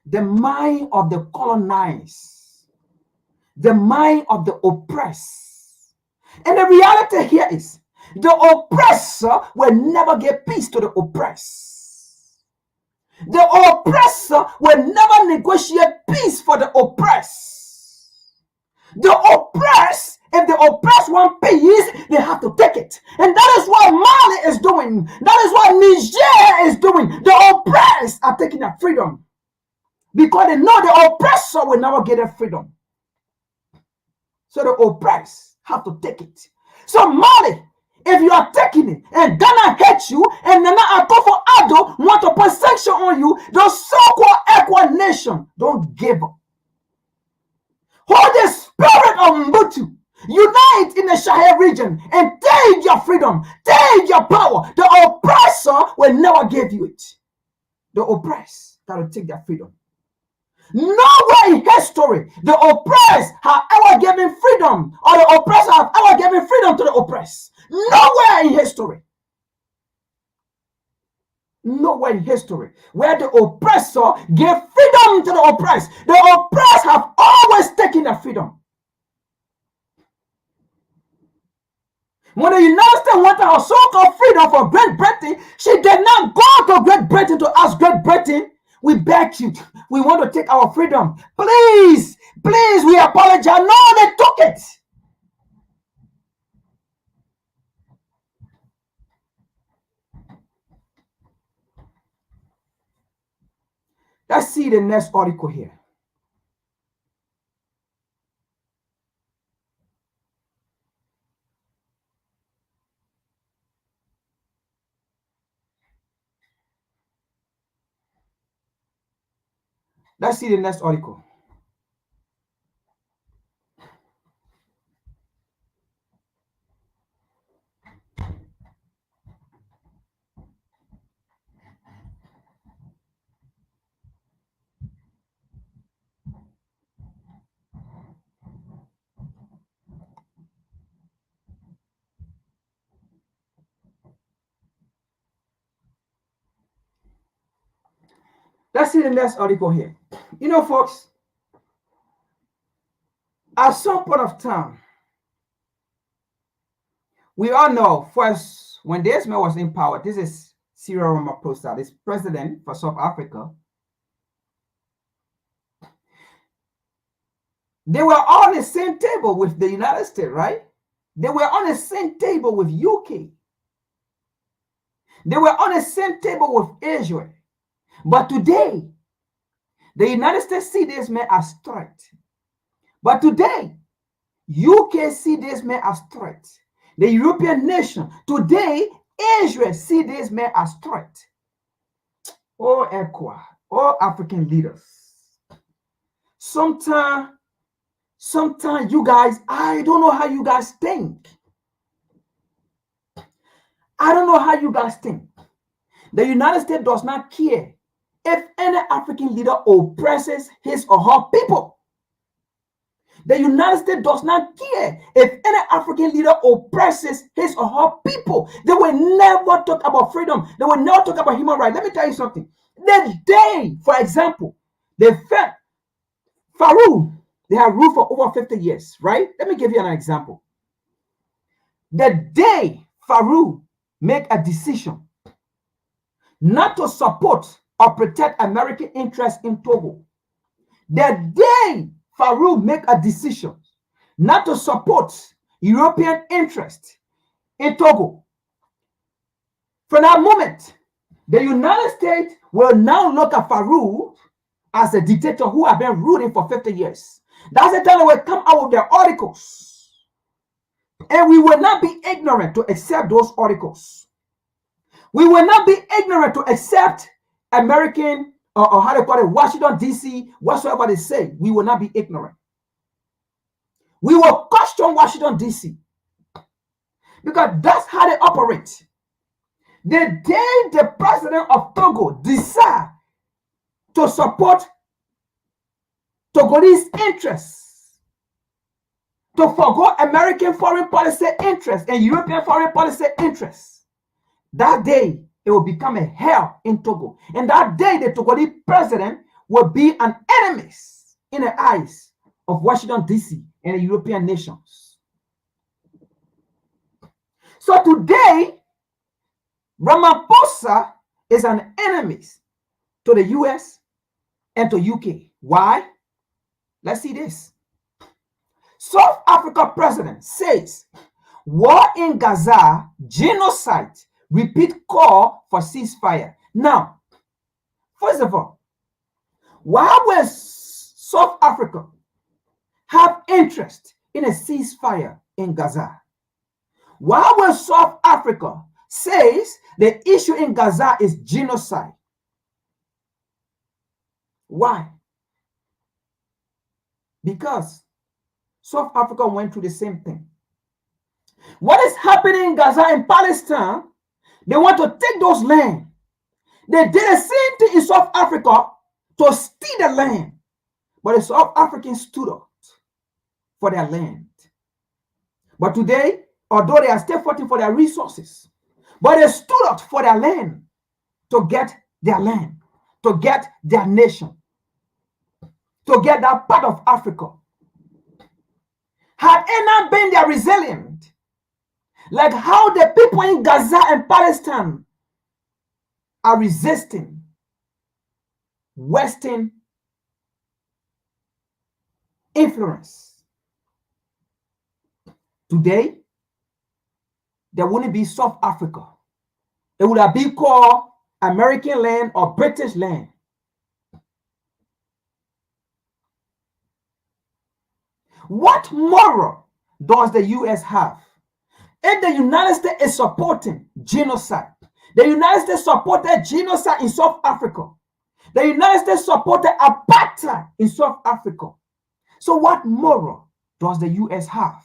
Speaker 3: The mind of the colonized, the mind of the oppressed, And the reality here is the oppressor will never give peace to the oppressed. The oppressor will never negotiate peace for the oppressed. The oppressed, if the oppressed want peace, they have to take it. And that is what Mali is doing. That is what Niger is doing. The oppressed are taking their freedom because they know the oppressor will never get their freedom. So the oppressed have to take it. So Mali, if you are taking it and Ghana hates you and Nana Akufo-Addo want to put sanction on you, the so-called Equa nation don't give up. Hold the spirit of Mbutu. Unite in the Sahel region and take your freedom, take your power. The oppressor will never give you it. The oppressed got to take their freedom. Nowhere in history the oppressed have ever given freedom, or the oppressor have ever given freedom to the oppressed. Nowhere in history. Nowhere in history where the oppressor gave freedom to the oppressed. The oppressed have always taken their freedom. When the United States wanted her so-called freedom for Great Britain, she did not go to Great Britain to ask Great Britain, we beg you, we want to take our freedom. Please, please, we apologize. No, they took it. Let's see the next article here. Let's see the next article. Let's see the next article here. You know, folks, at some point of time, we all know first when this man was in power, this is Cyril Ramaphosa, this president for South Africa. They were on the same table with the United States, right? They were on the same table with UK. They were on the same table with Israel. But today, the United States see this man as threat. But today, UK see this man as threat. The European nation, today, Israel see this man as threat. Oh, ECOWAS, all African leaders. Sometimes you guys, I don't know how you guys think. I don't know how you guys think. The United States does not care if any African leader oppresses his or her people. The United States does not care if any African leader oppresses his or her people. They will never talk about freedom. They will never talk about human rights. Let me tell you something. The day, for example, they fed Farouk, they have ruled for over 50 years, right? Let me give you an example. The day Farouk make a decision not to support or protect American interests in Togo, the day Farouk make a decision not to support European interests in Togo, from that moment, the United States will now look at Farouk as a dictator who have been ruling for 50 years. That's the time they will come out with their articles. And we will not be ignorant to accept those articles. We will not be ignorant to accept American, or how they call it, Washington, D.C., whatsoever they say. We will not be ignorant. We will question Washington, D.C. because that's how they operate. The day the president of Togo decide to support Togolese interests, to forgo American foreign policy interests and European foreign policy interests, that day it will become a hell in Togo. And that day the Togolese president will be an enemy in the eyes of Washington, D.C. and the European nations. So today, Ramaphosa is an enemy to the US and to UK. Why? Let's see this. South Africa president says war in Gaza, genocide, repeat call for ceasefire. Now, first of all, why will South Africa have interest in a ceasefire in Gaza? Why will South Africa says the issue in Gaza is genocide? Why? Because South Africa went through the same thing. What is happening in Gaza and Palestine, they want to take those land. They did the same thing in South Africa to steal the land. But the South Africans stood up for their land. But today, although they are still fighting for their resources, but they stood up for their land, to get their land, to get their nation, to get that part of Africa. Had it not been their resilient, like how the people in Gaza and Palestine are resisting Western influence, today there wouldn't be South Africa. It would have been called American land or British land. What moral does the US have? If the United States is supporting genocide, the United States supported genocide in South Africa. The United States supported apartheid in South Africa. So what moral does the US have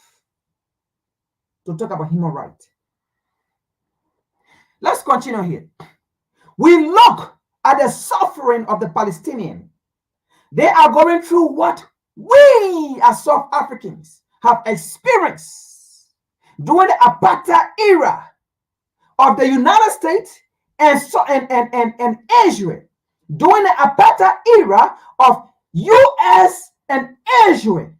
Speaker 3: to talk about human rights? Let's continue here. We look at the suffering of the Palestinians. They are going through what we as South Africans have experienced during the apartheid era of the United States and Israel. During the apartheid era of US and Israel.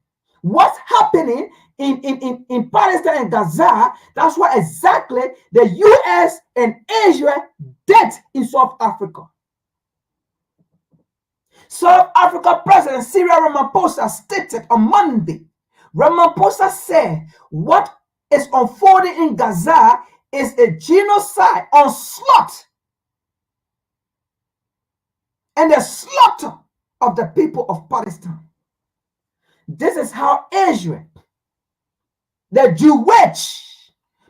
Speaker 3: What's happening in Palestine and Gaza, that's what exactly the US and Israel did in South Africa. South Africa President Cyril Ramaphosa stated on Monday, Ramaphosa said what is unfolding in Gaza is a genocide onslaught and the slaughter of the people of Palestine. This is how Israel, the Jewish,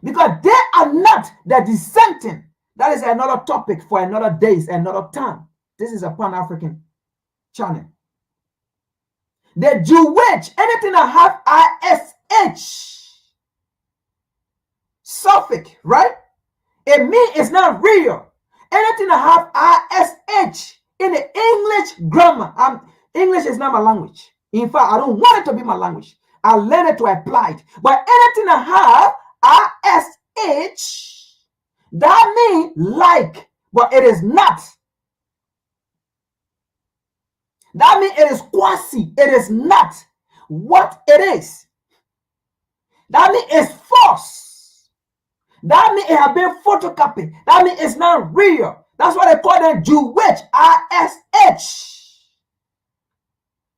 Speaker 3: because they are not the dissenting. That is another topic for another days, another time. This is a Pan-African channel. The Jewish, anything that have ISH suffix, right? It means it's not real. Anything that have ISH in the English grammar, English is not my language. In fact, I don't want it to be my language. I learned it to apply it. But anything that have ISH, that means like, but it is not. That means it is quasi. It is not what it is. That means it's false. That means it has been photocopied. That means it's not real. That's what they call them Jewish, ISH.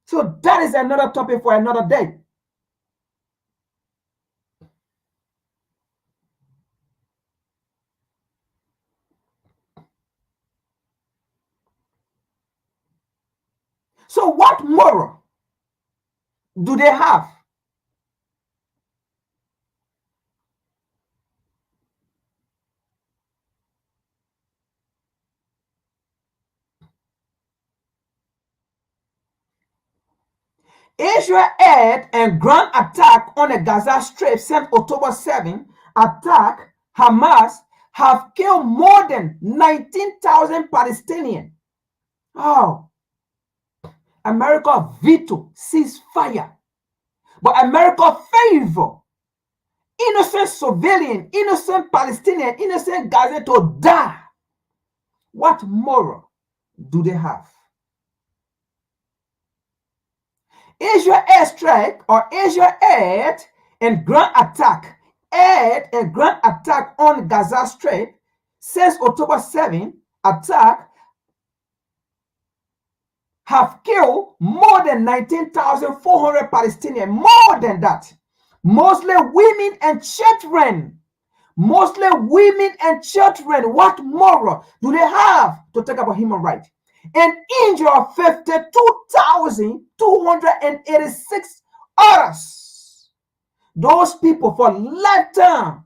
Speaker 3: So that is another topic for another day. So what moral do they have? Israel air and ground attack on the Gaza Strip since October 7 attack, Hamas have killed more than 19,000 Palestinians. Oh, America veto ceasefire, but America favor innocent civilian, innocent Palestinian, innocent Gaza to die. What moral do they have? Israel airstrike or Israel air and ground attack aired a ground attack on Gaza Strip. Since October 7, attack have killed more than 19,400 Palestinians, more than that. Mostly women and children. Mostly women and children. What moral do they have to talk about human rights? And injure 52,286 others. Those people for lifetime,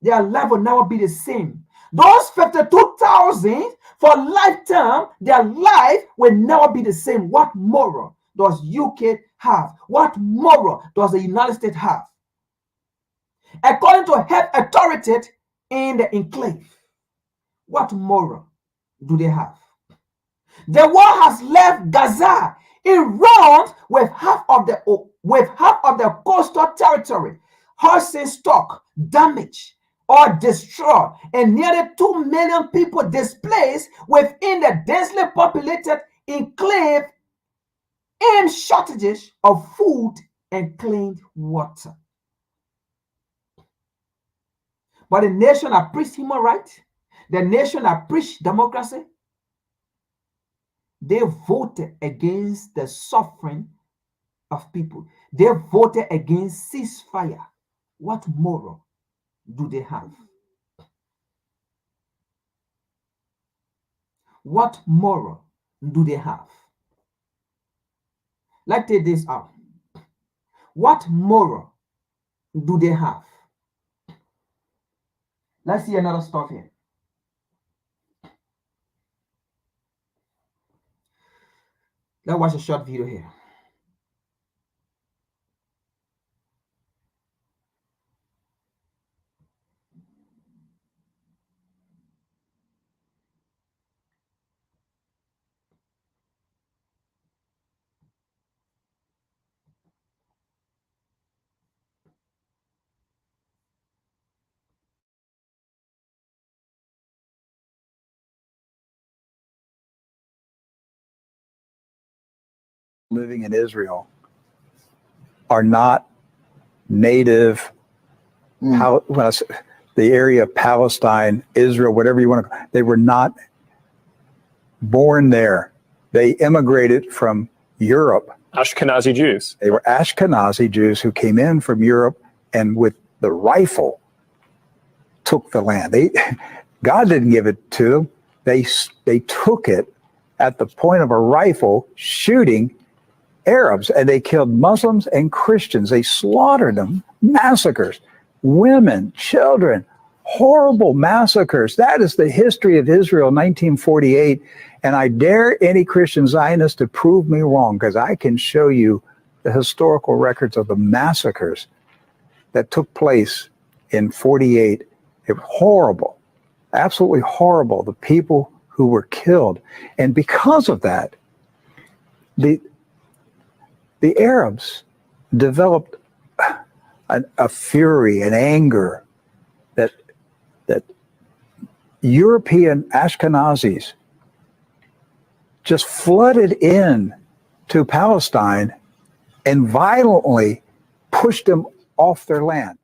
Speaker 3: their life will never be the same. Those 52,000 for lifetime, their life will never be the same. What moral does UK have? What moral does the United States have? According to health authorities in the enclave, what moral do they have? The war has left Gaza eroded with half of the coastal territory, housing stock damaged or destroyed, and nearly 2 million people displaced within the densely populated enclave in shortages of food and clean water. But the nation that preached human rights, the nation that preached democracy, they voted against the suffering of people. They voted against ceasefire. What moral do they have? What moral do they have? Let's take this out. What moral do they have? Let's see another stuff here. Let's watch a short video here.
Speaker 8: Living in Israel are not native, the area of Palestine, Israel, whatever you want to, they were not born there. They immigrated from Europe.
Speaker 9: Ashkenazi Jews.
Speaker 8: They were Ashkenazi Jews who came in from Europe and with the rifle took the land. God didn't give it to them. They took it at the point of a rifle, shooting Arabs, and they killed Muslims and Christians. They slaughtered them, massacres, women, children, horrible massacres. That is the history of Israel, 1948. And I dare any Christian Zionist to prove me wrong, because I can show you the historical records of the massacres that took place in 48. It was horrible, absolutely horrible, the people who were killed. And because of that, the Arabs developed a fury, an anger that European Ashkenazis just flooded in to Palestine and violently pushed them off their land.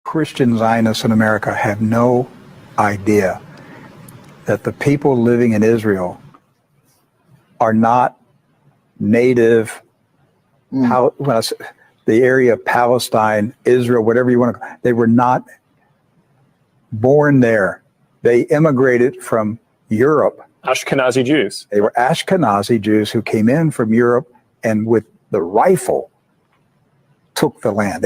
Speaker 8: Christian Zionists in America have no idea that the people living in Israel are not native, the area of Palestine, Israel, whatever you want to, they were not born there. They immigrated from Europe.
Speaker 9: Ashkenazi Jews.
Speaker 8: They were Ashkenazi Jews who came in from Europe and with the rifle took the land.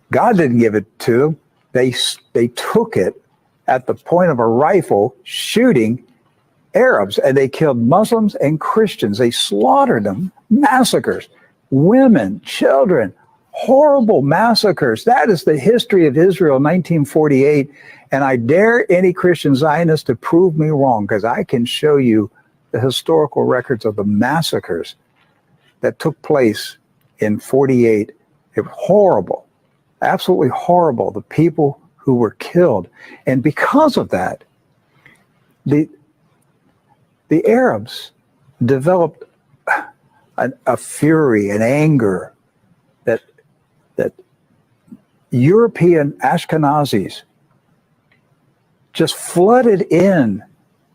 Speaker 8: God didn't give it to them. They took it at the point of a rifle, shooting Arabs, and they killed Muslims and Christians. They slaughtered them, massacres, women, children, horrible massacres. That is the history of Israel, 1948. And I dare any Christian Zionist to prove me wrong, because I can show you the historical records of the massacres that took place in 48. It was horrible, absolutely horrible, the people who were killed. And because of that, the Arabs developed a fury, an anger that European Ashkenazis just flooded in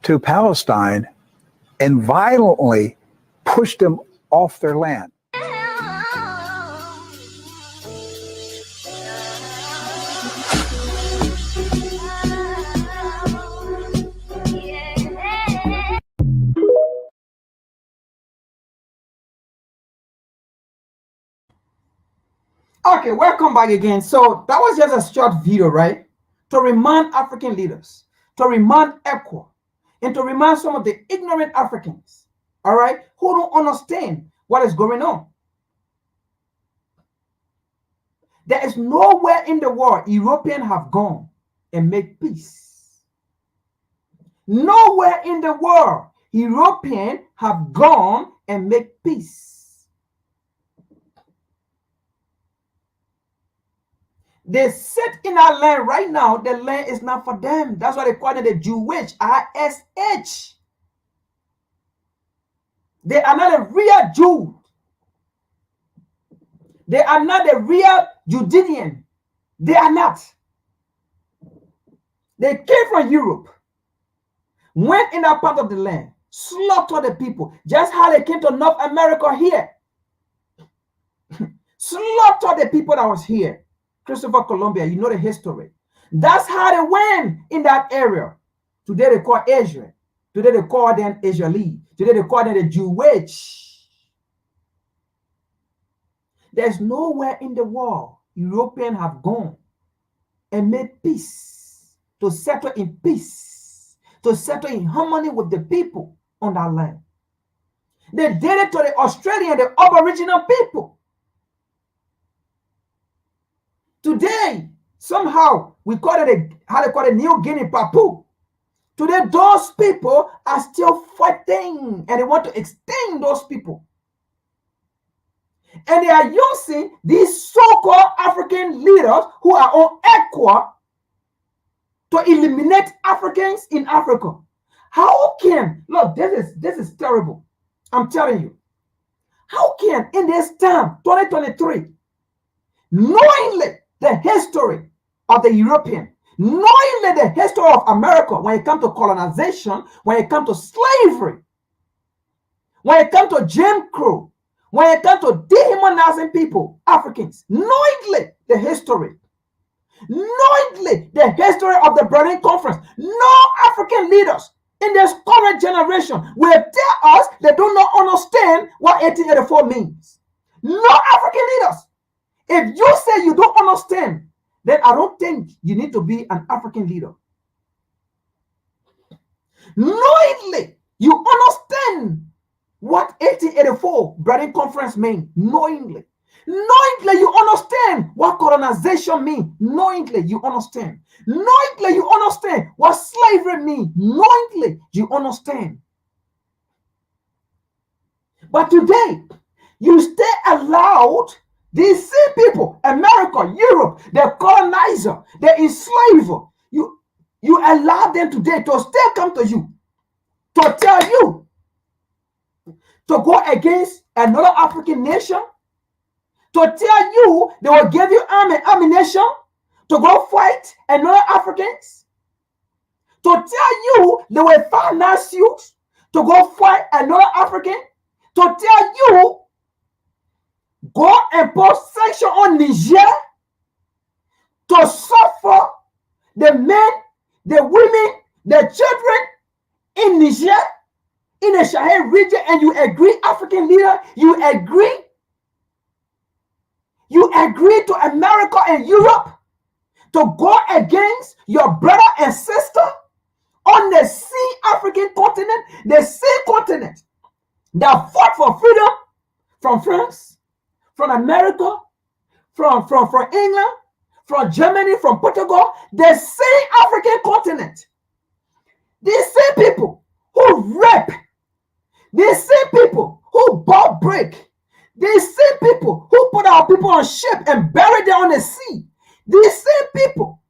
Speaker 8: to Palestine and violently pushed them off their land.
Speaker 3: Okay, welcome back again. So that was just a short video, right? To remind African leaders, to remind ECWA, and to remind some of the ignorant Africans, all right, who don't understand what is going on. There is nowhere in the world Europeans have gone and made peace. Nowhere in the world Europeans have gone and made peace. They sit in our land right now. The land is not for them. That's why they call it the Jewish, ISH. They are not a real Jew. They are not a real Judean. They are not. They came from Europe, went in that part of the land, slaughtered the people, just how they came to North America here. Slaughtered the people that was here. Christopher Columbus, you know the history. That's how they went in that area. Today they call Asia. Today they call them Israeli. Today they call them the Jewish. There's nowhere in the world Europeans have gone and made peace, to settle in peace, to settle in harmony with the people on that land. They did it to the Australian, the Aboriginal people. Today, somehow, we call it how they call it New Guinea, Papua. Today, those people are still fighting, and they want to extend those people. And they are using these so-called African leaders who are on ECWA to eliminate Africans in Africa. How can, look, this is terrible. I'm telling you. How can, in this time, 2023, knowingly the history of the European, knowingly the history of America when it comes to colonization, when it comes to slavery, when it comes to Jim Crow, when it comes to dehumanizing people, Africans, knowingly the history, knowingly the history of the Berlin Conference, no African leaders in this current generation will tell us they do not understand what 1884 means. No African leaders. If you say you don't understand, then I don't think you need to be an African leader. Knowingly, you understand what 1884 Berlin Conference means. Knowingly. Knowingly, you understand what colonization means. Knowingly, you understand. Knowingly, you understand what slavery means. Knowingly, you understand. But today, you stay allowed these same people, America, Europe, the colonizer, the enslaver, you allow them today to still come to you, to tell you to go against another African nation, to tell you they will give you ammunition to go fight another Africans, to tell you they will finance you to go fight another African, to tell you go impose sanction on Niger to suffer the men, the women, the children in Niger, in the Sahel region, and you agree, African leader, you agree to America and Europe to go against your brother and sister on the same African continent, the same continent that fought for freedom from France, from America, from England, from Germany, from Portugal, the same African continent. These same people who rape, these same people who bought break, these same people who put our people on ship and buried them on the sea, These same people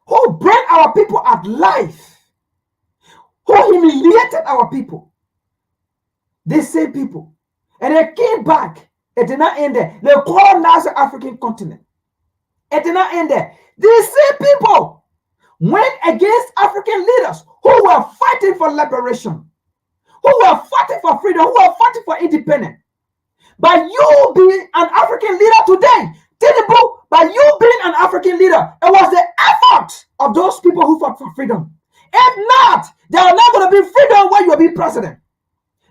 Speaker 3: who bred our people at life, who humiliated our people, these same people, and they came back. It did not end there. They colonized the African continent. It did not end there. These same people went against African leaders who were fighting for liberation, who were fighting for freedom, who were fighting for independence. By you being an African leader today, Tinubu, by you being an African leader, it was the effort of those people who fought for freedom. If not, there are not going to be freedom when you will be president.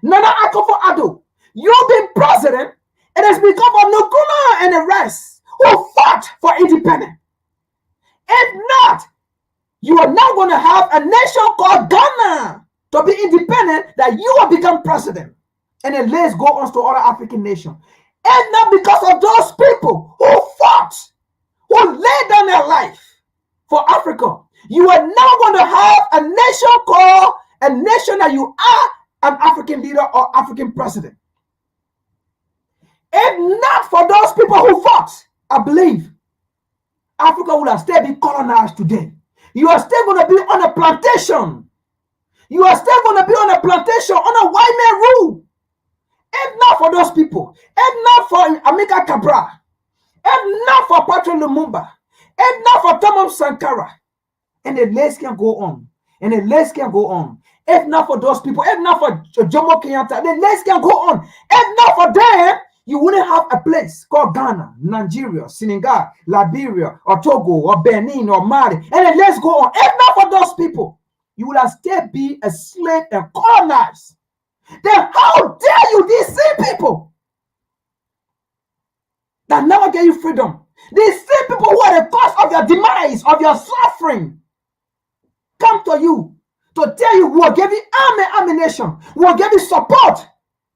Speaker 3: Nana Akufo-Addo, you being president, it is because of Nkrumah and the rest who fought for independence. If not, you are not going to have a nation called Ghana to be independent that you will become president. And the list goes on to other African nations. And not because of those people who fought, who laid down their life for Africa. You are now going to have a nation called a nation that you are an African leader or African president. If not for those people who fought, I believe Africa would have still been colonized today. You are still going to be on a plantation. You are still going to be on a plantation on a white man rule. If not for those people, if not for Amilcar Cabral, if not for Patrick Lumumba, if not for Thomas Sankara, and the list can go on, and the list can go on. If not for those people, if not for Jomo Kenyatta, the list can go on. If not for them, you wouldn't have a place called Ghana, Nigeria, Senegal, Liberia, or Togo, or Benin, or Mali, and the list go on. If not for those people, you would have still be a slave and colonized. Then how dare you, these same people that never gave you freedom, these same people who are the cause of your demise, of your suffering, come to you to tell you we will give you ammunition, we will give you support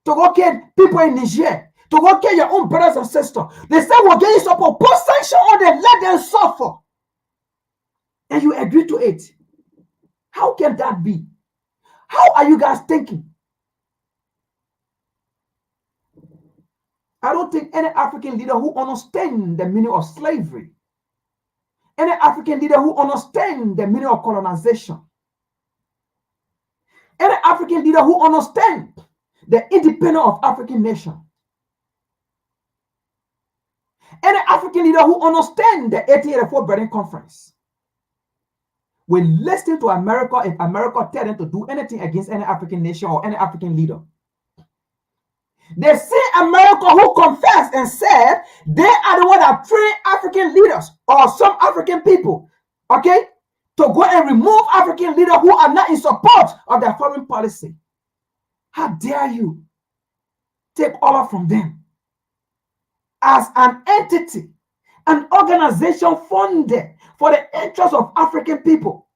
Speaker 3: to go kill people in Niger, to go kill your own brothers and sisters. They say we'll give you support, put sanction on them, let them suffer. And you agree to it. How can that be? How are you guys thinking? I don't think any African leader who understands the meaning of slavery, any African leader who understands the meaning of colonization, any African leader who understands the independence of African nation, any African leader who understands the 1884 Berlin Conference will listen to America if America tells them to do anything against any African nation or any African leader. They see America who confessed and said they are the one that train African leaders or some African people, okay, to go and remove African leaders who are not in support of their foreign policy. How dare you take order from them as an entity, an organization funded for the interests of African people?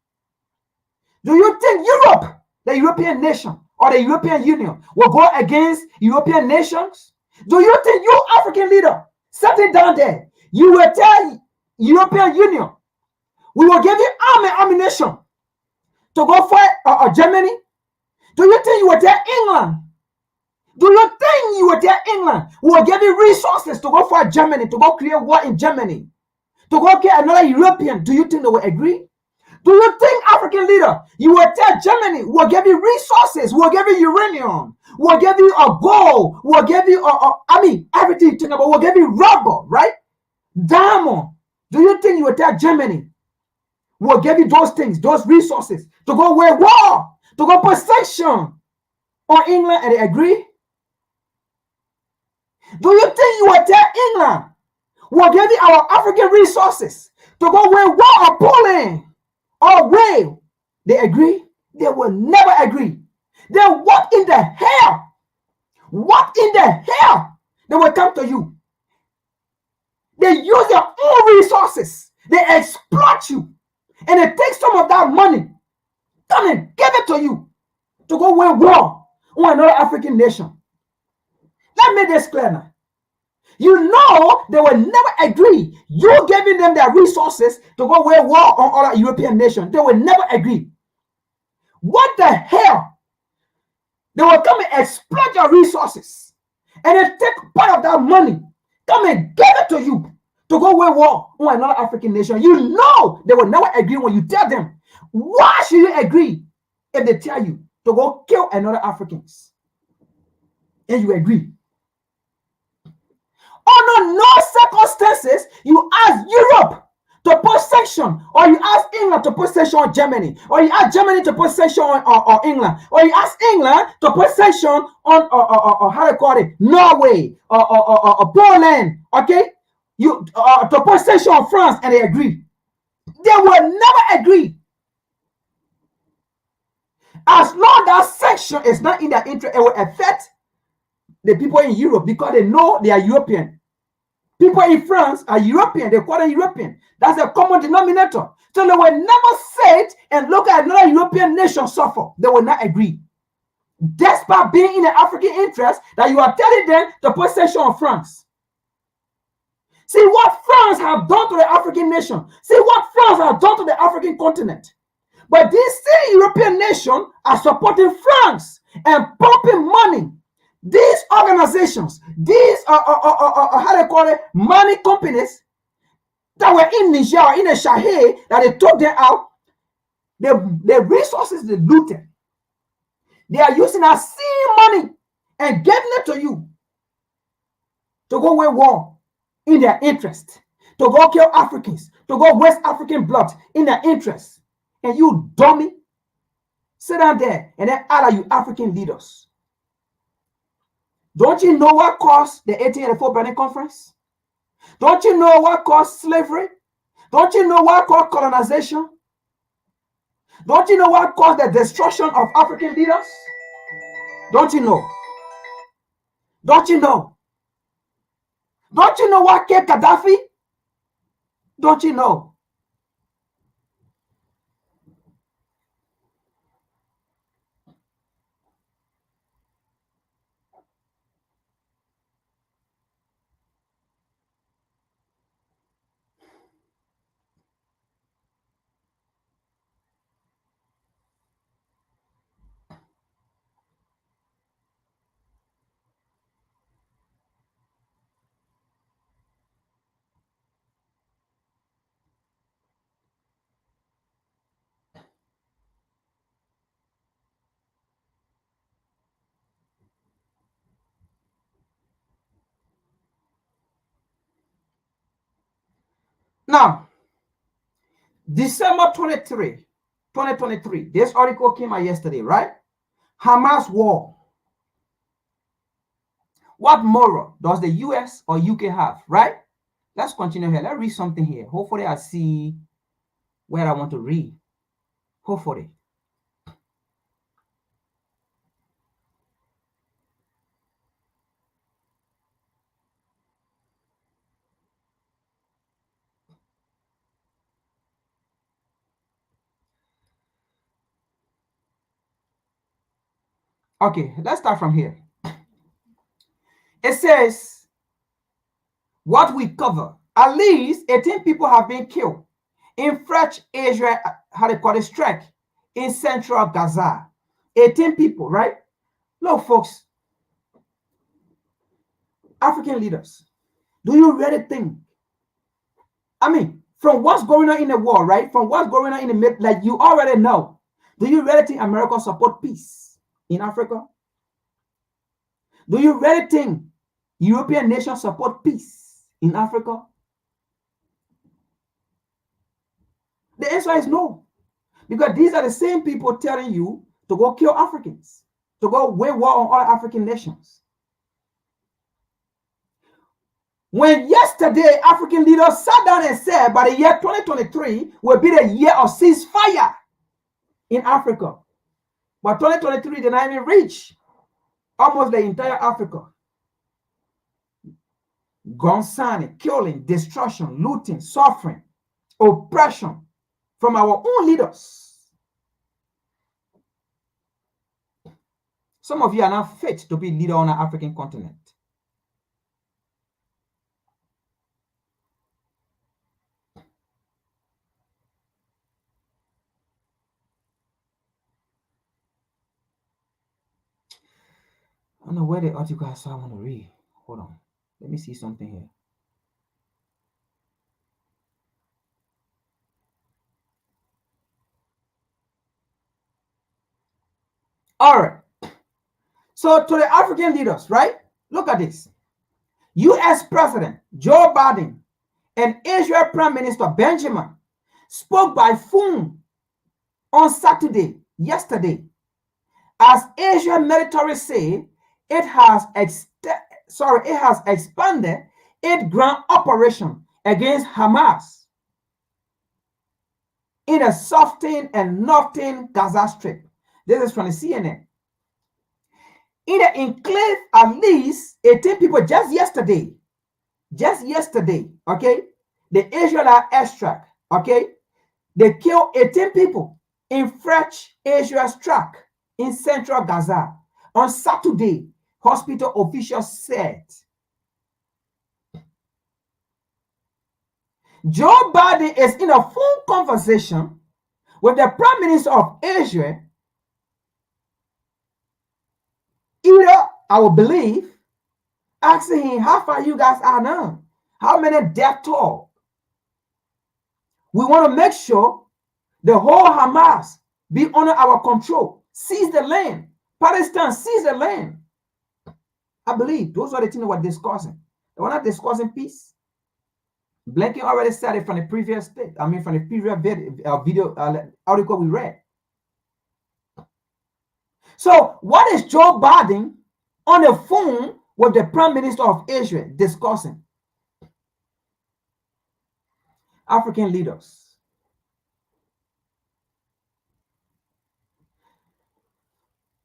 Speaker 3: Do you think Europe, the European nation, or the European Union will go against European nations? Do you think you, African leader, sitting down there, you will tell European Union, we will give you ammunition to go fight Germany? Do you think you will tell England? Do you think you will tell England, we will give you resources to go fight Germany, to go create war in Germany, to go get another European? Do you think they will agree? Do you think, African leader, you will tell Germany, we'll give you resources, we'll give you uranium, we'll give you a gold, we'll give you, everything you think about, we'll give you rubber, right? Diamond. Do you think you will tell Germany, we'll give you those things, those resources, to go wage war, to go put sanction on England, and they agree? Do you think you will tell England, we'll give you our African resources, to go wage war on Poland? Or will they agree? They will never agree. Then what in the hell? What in the hell? They will come to you. They use their own resources. They exploit you. And they take some of that money, come and give it to you to go wage war on another African nation. Let me make this clear now. You know they will never agree. You giving them their resources to go wage war on other European nations. They will never agree. What the hell? They will come and exploit your resources. And they take part of that money, come and give it to you to go wage war on another African nation, you know they will never agree when you tell them. Why should you agree if they tell you to go kill another Africans? And you agree. Under no circumstances you ask Europe to put sanction, or you ask England to put sanction on Germany, or you ask Germany to put sanction on England, or you ask England to put sanction on how they call it, Norway or Poland. Okay, you to put sanction on France, and they agree. They will never agree as long as sanction is not in their interest. It will affect the people in Europe because they know they are European. People in France are European. They call them European. That's a common denominator. So they will never sit and look at another European nation suffer. They will not agree. Despite being in the African interest, that you are telling them to put sanction on France. See what France have done to the African nation. See what France have done to the African continent. But these same European nations are supporting France and pumping money. These organizations, these how they call it, money companies that were in Niger or in the Sahel, that they took them out, the resources they looted, they are using our same money and getting it to you to go wage war in their interest, to go kill Africans, to go West African blood in their interest. And you dummy, sit down there and then add you African leaders. Don't you know what caused the 1884 Berlin Conference? Don't you know what caused slavery? Don't you know what caused colonization? Don't you know what caused the destruction of African leaders? Don't you know? Don't you know? Don't you know what killed Gaddafi? Don't you know? Now, December 23, 2023, this article came out yesterday, right? Hamas war. What moral does the US or UK have, right? Let's continue here. Let's read something here. Hopefully I see where I want to read. Hopefully. Okay, let's start from here. It says, what we cover, at least 18 people have been killed in French Israel, how they call it, strike in central Gaza. 18 people, right? Look, folks, African leaders, do you really think? I mean, from what's going on in the world, right? From what's going on in the mid, like you already know. Do you really think America support peace in Africa? Do you really think European nations support peace in Africa? The answer is no. Because these are the same people telling you to go kill Africans, to go wage war on all African nations. When yesterday African leaders sat down and said by the year 2023 will be the year of ceasefire in Africa. But 2023 did not even reach almost the entire Africa. Guns signing, killing, destruction, looting, suffering, oppression from our own leaders. Some of you are not fit to be leader on the African continent. I don't know where the article I saw I want to read. Hold on. Let me see something here. All right. So to the African leaders, right? Look at this. US President Joe Biden and Israel Prime Minister Benjamin spoke by phone on Saturday, yesterday, as Israel military say it has expanded its ground operation against Hamas in a southern and northern Gaza Strip. This is from the CNN. In the enclave, at least 18 people just yesterday, okay, the Israelite airstrike, okay, they killed 18 people in fresh Israel strike in central Gaza on Saturday, hospital officials said. Joe Biden is in a phone conversation with the Prime Minister of Israel, either, I will believe, asking him how far you guys are now, how many death toll. We want to make sure the whole Hamas be under our control, seize the land, Palestine seize the land. I believe those are the things we were discussing. They were not discussing peace. Blinken already said it from the previous state. I mean, from the previous video article we read. So, what is Joe Biden on the phone with the Prime Minister of Israel discussing? African leaders.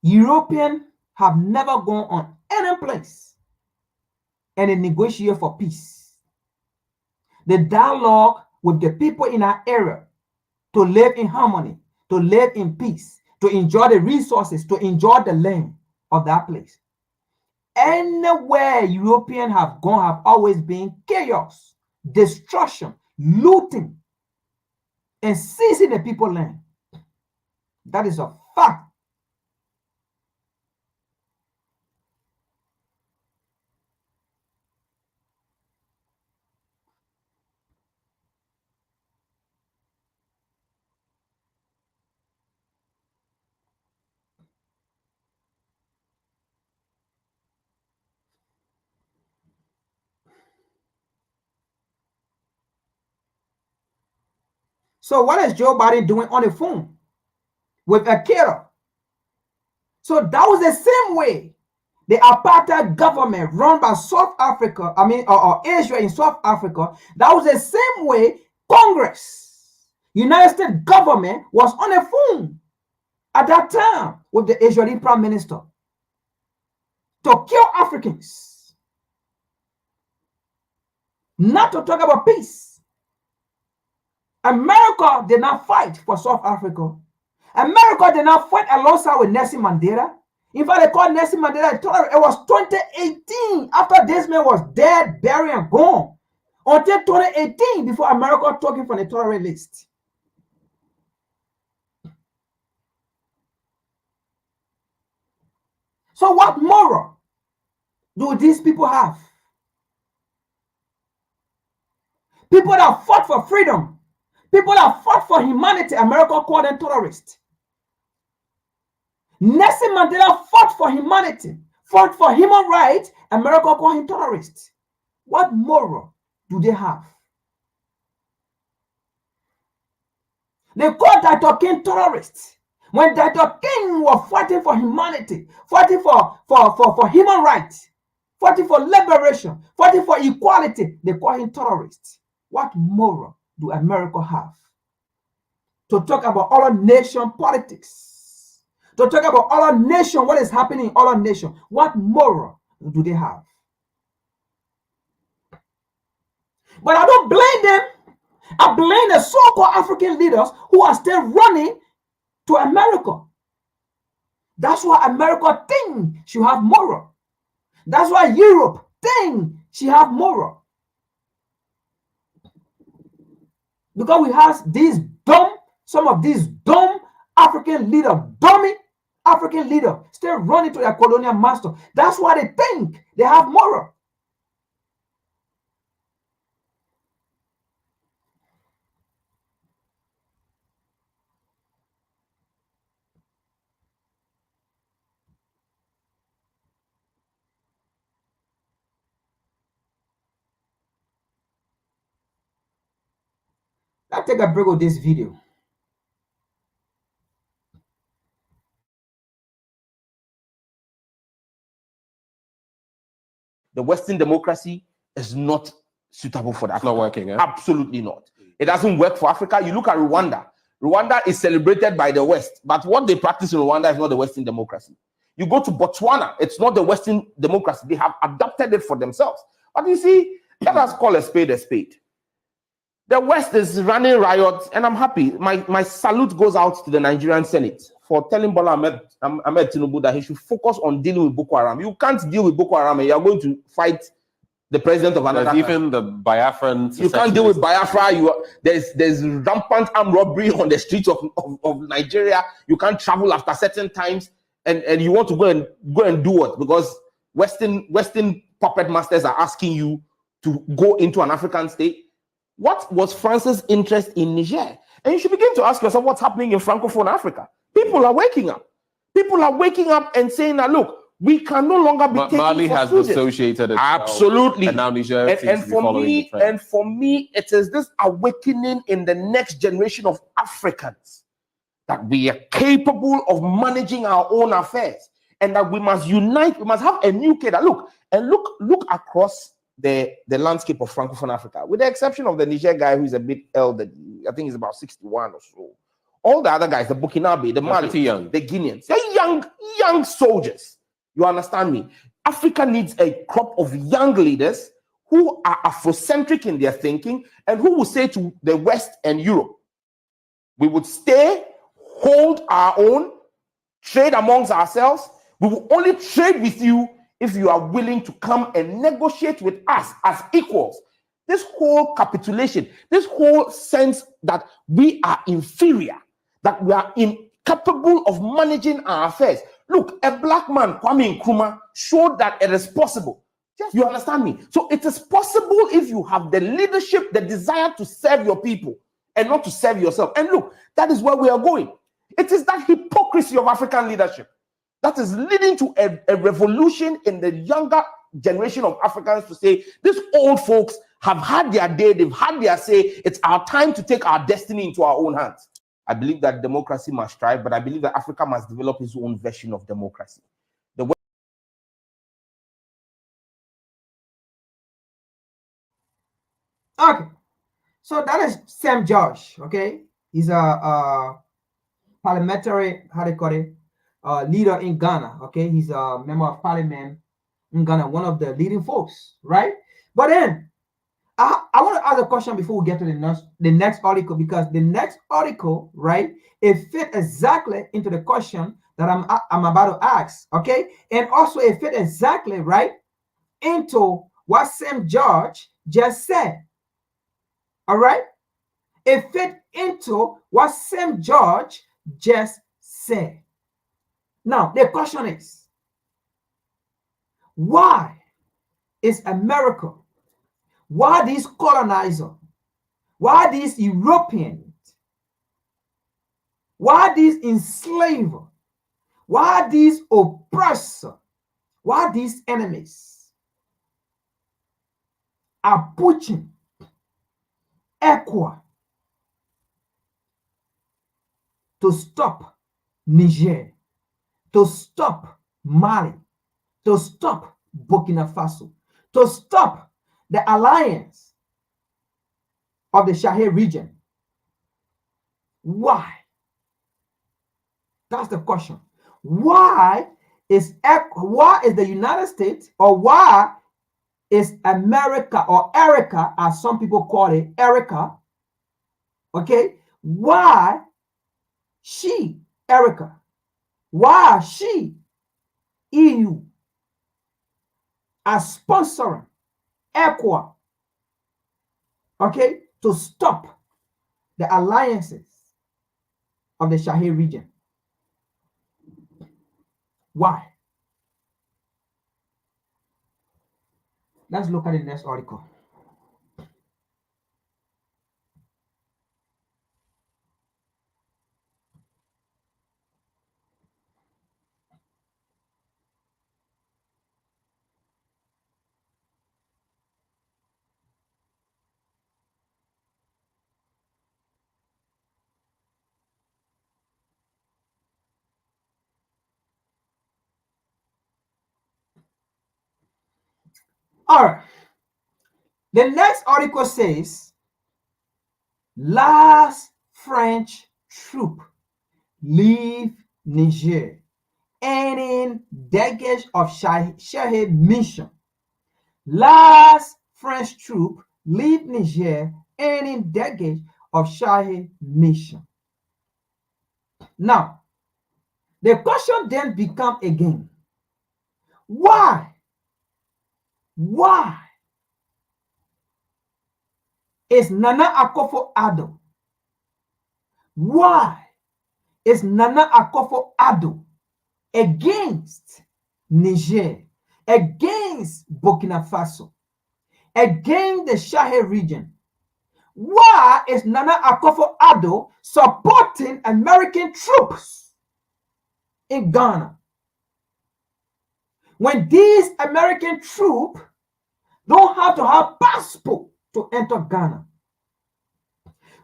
Speaker 3: Europeans have never gone on any place and they negotiate for peace. The dialogue with the people in our area to live in harmony, to live in peace, to enjoy the resources, to enjoy the land of that place. Anywhere Europeans have gone have always been chaos, destruction, looting, and seizing the people's land. That is a fact. So what is Joe Biden doing on the phone with a killer? So that was the same way the apartheid government run by South Africa, or Israel in South Africa, that was the same way Congress, United States government was on the phone at that time with the Israeli Prime Minister to kill Africans, not to talk about peace. America did not fight for South Africa. America did not fight alongside with Nelson Mandela. In fact, they called Nelson Mandela a terrorist. It was 2018, after this man was dead, buried, and gone, until 2018 before America took him from the terrorist list. So what moral do these people have? People that fought for freedom, people that fought for humanity, America called them terrorists. Nelson Mandela fought for humanity, fought for human rights, America called him terrorist. What moral do they have? They called Dr. King terrorists. When Dr. King was fighting for humanity, fighting for human rights, fighting for liberation, fighting for equality, they call him terrorists. What moral do America have to talk about other nation politics? To talk about other nation, what is happening in other nation? What moral do they have? But I don't blame them. I blame the so-called African leaders who are still running to America. That's why America thinks she have moral. That's why Europe thinks she have moral. Because we have some of these dumb African leaders, dummy African leaders, still running to their colonial master. That's why they think they have moral. Let's take a break of this video.
Speaker 10: The Western democracy is not suitable for that.
Speaker 11: It's not working, eh?
Speaker 10: Absolutely not. It doesn't work for Africa. You look at Rwanda. Rwanda is celebrated by the West, but what they practice in Rwanda is not the Western democracy. You go to Botswana, it's not the Western democracy. They have adopted it for themselves. But you see, let us call a spade a spade. The West is running riots, and I'm happy. My salute goes out to the Nigerian Senate for telling Bola Ahmed Tinubu that he should focus on dealing with Boko Haram. You can't deal with Boko Haram and you're going to fight the president of another country.
Speaker 11: Even the Biafran.
Speaker 10: You can't deal with Biafra. There's rampant armed robbery on the streets of Nigeria. You can't travel after certain times, and you want to go and do what? Because Western puppet masters are asking you to go into an African state. What was France's interest in Niger? And you should begin to ask yourself what's happening in Francophone Africa. People are waking up. People are waking up and saying that, look, we can no longer be taken
Speaker 11: Mali
Speaker 10: for
Speaker 11: has
Speaker 10: students.
Speaker 11: Associated itself.
Speaker 10: Absolutely.
Speaker 11: And now Niger seems to be following the trend.
Speaker 10: And for me, it is this awakening in the next generation of Africans that we are capable of managing our own affairs and that we must unite. We must have a new kid. Look across the landscape of Francophone Africa, with the exception of the Niger guy who is a bit elderly. I think he's about 61 or so. All the other guys, the Burkinabe, the Mali, the Guineans, they're young soldiers. You understand me? Africa needs a crop of young leaders who are Afrocentric in their thinking and who will say to the West and Europe, we would stay, hold our own, trade amongst ourselves. We will only trade with you if you are willing to come and negotiate with us as equals. This whole capitulation, this whole sense that we are inferior, that we are incapable of managing our affairs. Look, a black man, Kwame Nkrumah, showed that it is possible. You understand me? So it is possible if you have the leadership, the desire to serve your people and not to serve yourself. And look, that is where we are going. It is that hypocrisy of African leadership that is leading to a revolution in the younger generation of Africans to say, these old folks have had their day, they've had their say, it's our time to take our destiny into our own hands. I believe that democracy must strive, but I believe that Africa must develop its own version of democracy.
Speaker 3: Okay, so that is Sam George. Okay, he's a parliamentary, how they call it, leader in Ghana. Okay, he's a member of parliament in Ghana, one of the leading folks, right? But then I want to ask a question before we get to the next article, because the next article, right, it fit exactly into the question that I'm about to ask. Okay, and also it fit exactly right into what Sam George just said. All right, it fit into what Sam George just said. Now the question is, why is America, why these colonizers, why these Europeans, why these enslavers, why these oppressors, why these enemies are pushing ECOWAS to stop Niger, to stop Mali, to stop Burkina Faso, to stop the alliance of the Sahel region? Why? That's the question. Why is the United States, or why is America, or Erica, as some people call it, Erica, okay? Why she, Erica, why she, EU, are sponsoring ECOWAS, okay, to stop the alliances of the Sahel region? Why? Let's look at the next article. All right. The next article says, last French troop leave Niger, ending decades of Sahel mission. Last French troop leave Niger, ending decades of Sahel mission. Now, the question then becomes again, why is Nana Akufo-Addo? Why is Nana Akufo-Addo against Niger, against Burkina Faso, against the Sahel region? Why is Nana Akufo-Addo supporting American troops in Ghana, when these American troops don't have to have passport to enter Ghana,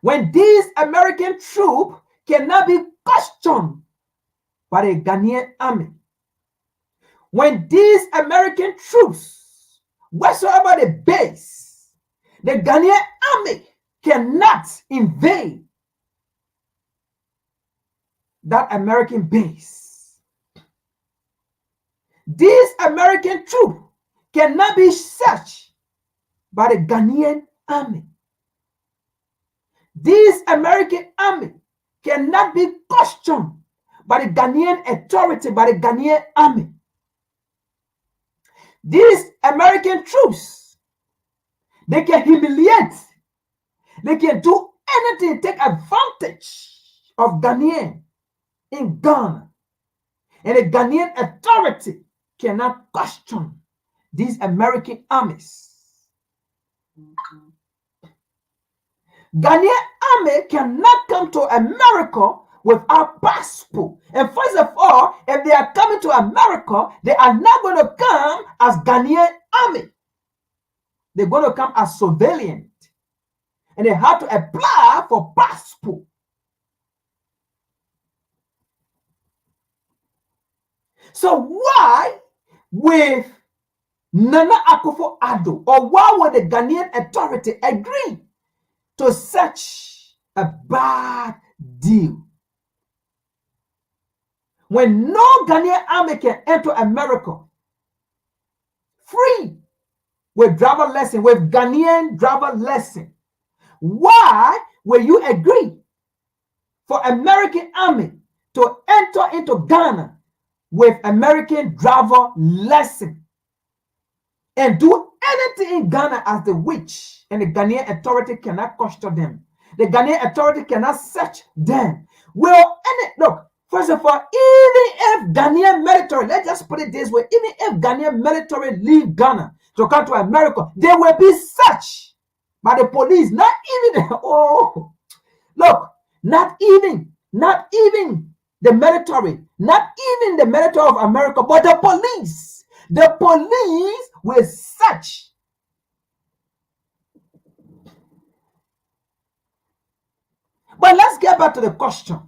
Speaker 3: when these American troops cannot be questioned by the Ghanaian army, when these American troops, whatsoever the base, the Ghanaian army cannot invade that American base. These American troops cannot be searched by the Ghanaian army. This American army cannot be questioned by the Ghanaian authority, by the Ghanaian army. These American troops, they can humiliate, they can do anything, take advantage of Ghanaian in Ghana. And the Ghanaian authority cannot question these American armies. Ghanaian army cannot come to America without passport. And first of all, if they are coming to America, they are not going to come as Ghanaian army. They're going to come as civilian. And they have to apply for passport. So why with Nana Akufo-Addo, or why would the Ghanaian authority agree to such a bad deal? When no Ghanaian army can enter America free with driver lesson, with Ghanaian driver lesson, why will you agree for American army to enter into Ghana with American driver lesson and do anything in Ghana as the witch, and the Ghanaian authority cannot question them? The Ghanaian authority cannot search them. Well, look, first of all, even if Ghanaian military, let's just put it this way, even if Ghanaian military leave Ghana to come to America, they will be searched by the police. Not even, oh, look, not even the military, not even the military of America, but the police. The police will search. But let's get back to the question.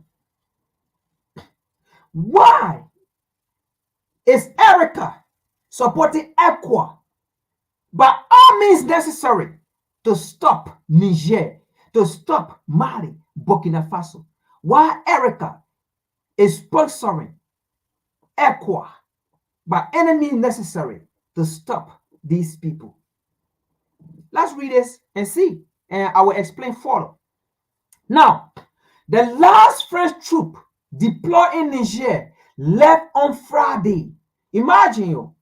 Speaker 3: Why is Erica supporting ECWA by all means necessary to stop Niger, to stop Mali, Burkina Faso? Why Erica is sponsoring ECWA by any means necessary to stop these people? Let's read this and see, and I will explain further. Now, the last French troop deployed in Niger left on Friday. Imagine you,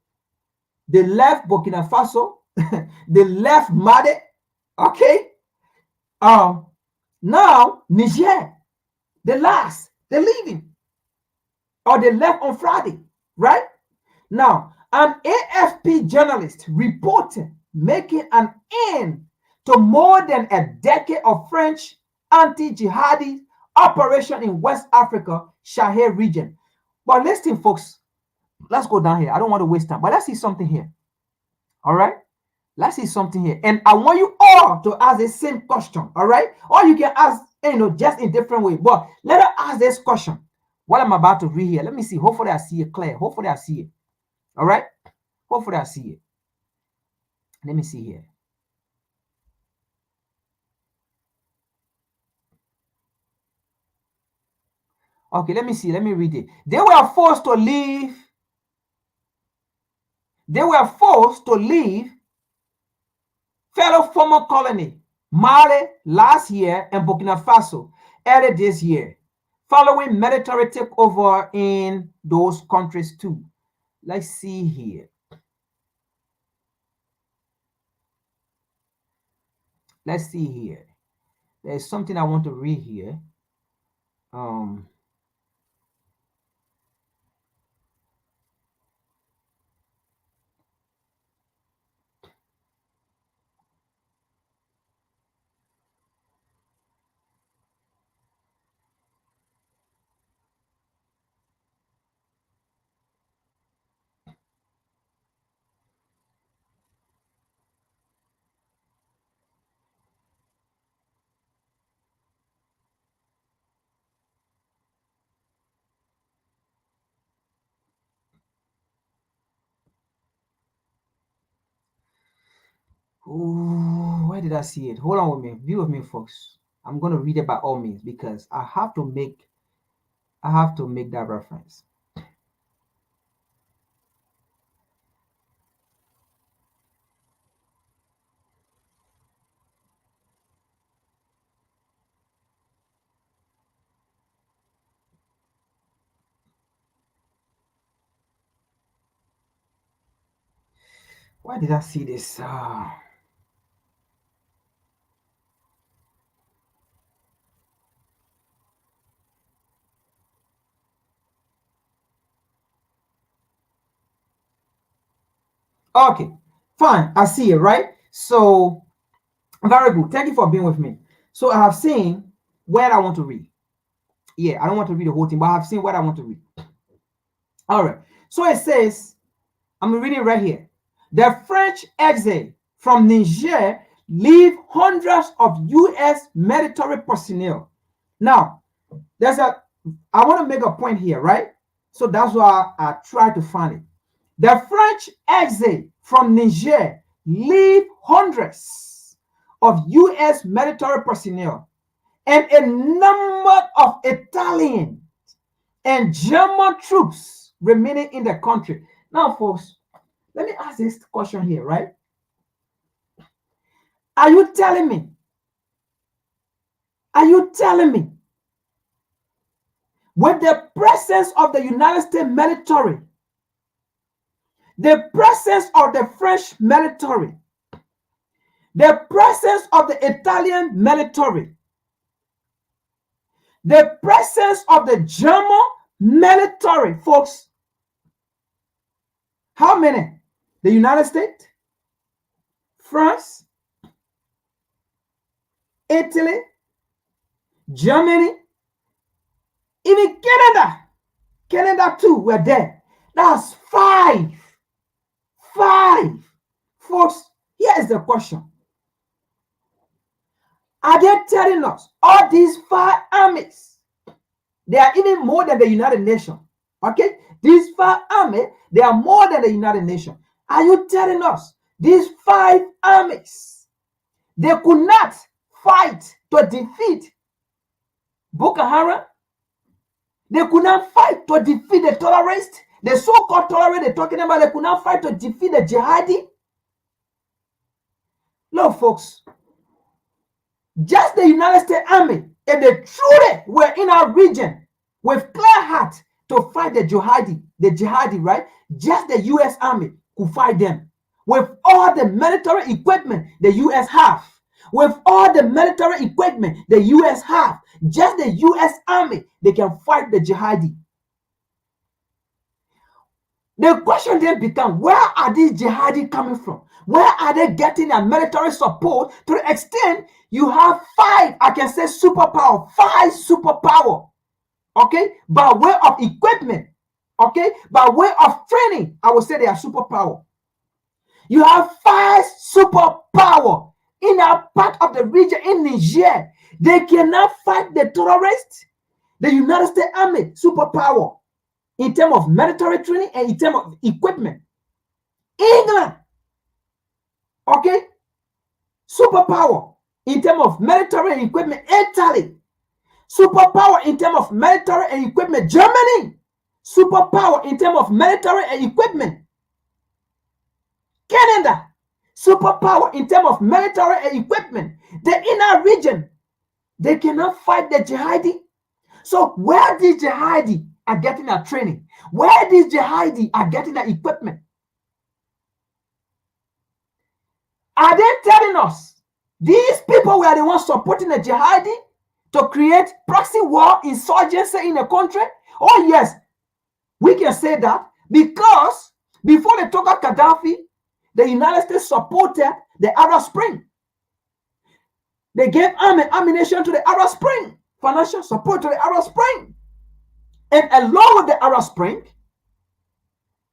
Speaker 3: they left Burkina Faso, they left Mali, okay? Now Niger, they're leaving, or they left on Friday, right? Now, an AFP journalist reported making an end to more than a decade of French anti-jihadi operation in West Africa, Sahel region. But listen, folks, let's go down here. I don't want to waste time, but let's see something here. All right? Let's see something here. And I want you all to ask the same question, all right? Or you can ask, just in different way. But let us ask this question. What I'm about to read here. Let me see. Hopefully I see it clear. Hopefully I see it. All right? Hopefully I see it. Let me see here. Okay, let me see. Let me read it. They were forced to leave. They were forced to leave fellow former colony Mali last year and Burkina Faso earlier this year, following military takeover in those countries too. Let's see here. Let's see here. There's something I want to read here. Ooh, where did I see it? Hold on with me. Be with me, folks. I'm going to read it by all means because I have to make that reference. Why did I see this? Okay, fine. I see it, right? So, very good. Thank you for being with me. So, I have seen where I want to read. Yeah, I don't want to read the whole thing, but I have seen what I want to read. All right. So, it says, I'm reading right here. The French exile from Niger leave hundreds of U.S. military personnel. Now, I want to make a point here, right? So that's why I try to find it. The French exile from Niger leave hundreds of U.S. military personnel and a number of Italian and German troops remaining in the country. Now, folks, let me ask this question here, right? Are you telling me with the presence of the United States military, the presence of the French military, the presence of the Italian military, the presence of the German military, folks, how many? The United States, France, Italy, Germany, even Canada. Canada too were there. That's five. Folks, here is the question. Are they telling us all these 5 armies, they are even more than the United Nations? Okay? These 5 armies, they are more than the United Nations. Are you telling us these 5 armies, they could not fight to defeat Boko Haram? They could not fight to defeat the terrorists? The so-called terrorists they're talking about, they could not fight to defeat the jihadi? Look, folks, just the United States Army, if they truly were in our region with clear heart to fight the jihadi, right? Just the U.S. Army could fight them with all the military equipment the U.S. have. With all the military equipment the U.S. have, just the U.S. Army, they can fight the jihadi. The question then becomes, where are these jihadi coming from? Where are they getting their military support to the extent you have 5, I can say superpower, 5 superpower, okay, by way of equipment, okay, by way of training, I would say they are superpower. You have 5 superpower in our part of the region in Niger. They cannot fight the terrorists. The United States Army, superpower in terms of military training and in terms of equipment. England, Okay? Superpower in terms of military and equipment, Italy. Superpower in terms of military and equipment, Germany. Superpower in terms of military and equipment, Canada. Superpower in terms of military and equipment. The inner region, they cannot fight the jihadi. So where these jihadi are getting their training, where these jihadi are getting their equipment, are they telling us these people were the ones supporting the jihadi to create proxy war insurgency in a country? Oh yes, we can say that, because before they took out Gaddafi, the United States supported the Arab Spring. They gave arm and ammunition to the Arab Spring, financial support to the Arab Spring. And along with the Arab Spring,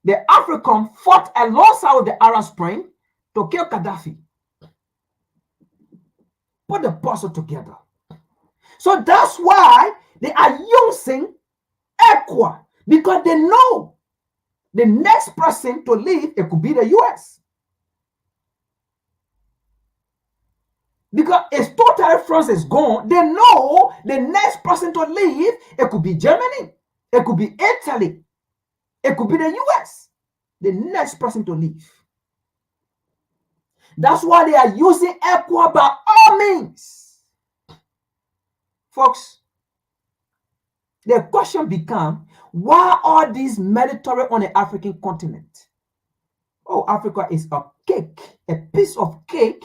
Speaker 3: the African fought alongside with the Arab Spring to kill Gaddafi. Put the puzzle together. So that's why they are using ECWA, because they know the next person to leave, it could be the US. Because if total France is gone, they know the next person to leave, it could be Germany, it could be Italy, it could be the US. The next person to leave. That's why they are using ECWA by all means. Folks, the question becomes, why are these military on the African continent? Oh, Africa is a cake, a piece of cake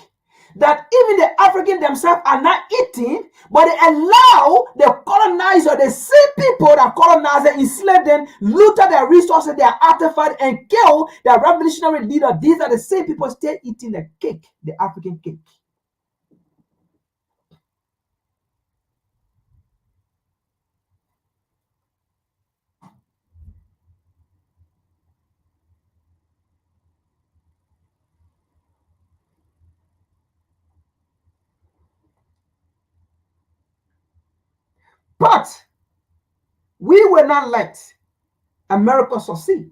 Speaker 3: that even the Africans themselves are not eating, but they allow the colonizer, the same people that colonize them, enslave them, looted their resources, their artifacts, and kill their revolutionary leader. These are the same people still eating the cake, the African cake. But we will not let America succeed.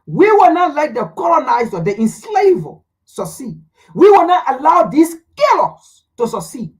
Speaker 3: We will not let the colonizer, the enslaver, succeed. We will not allow these killers to succeed.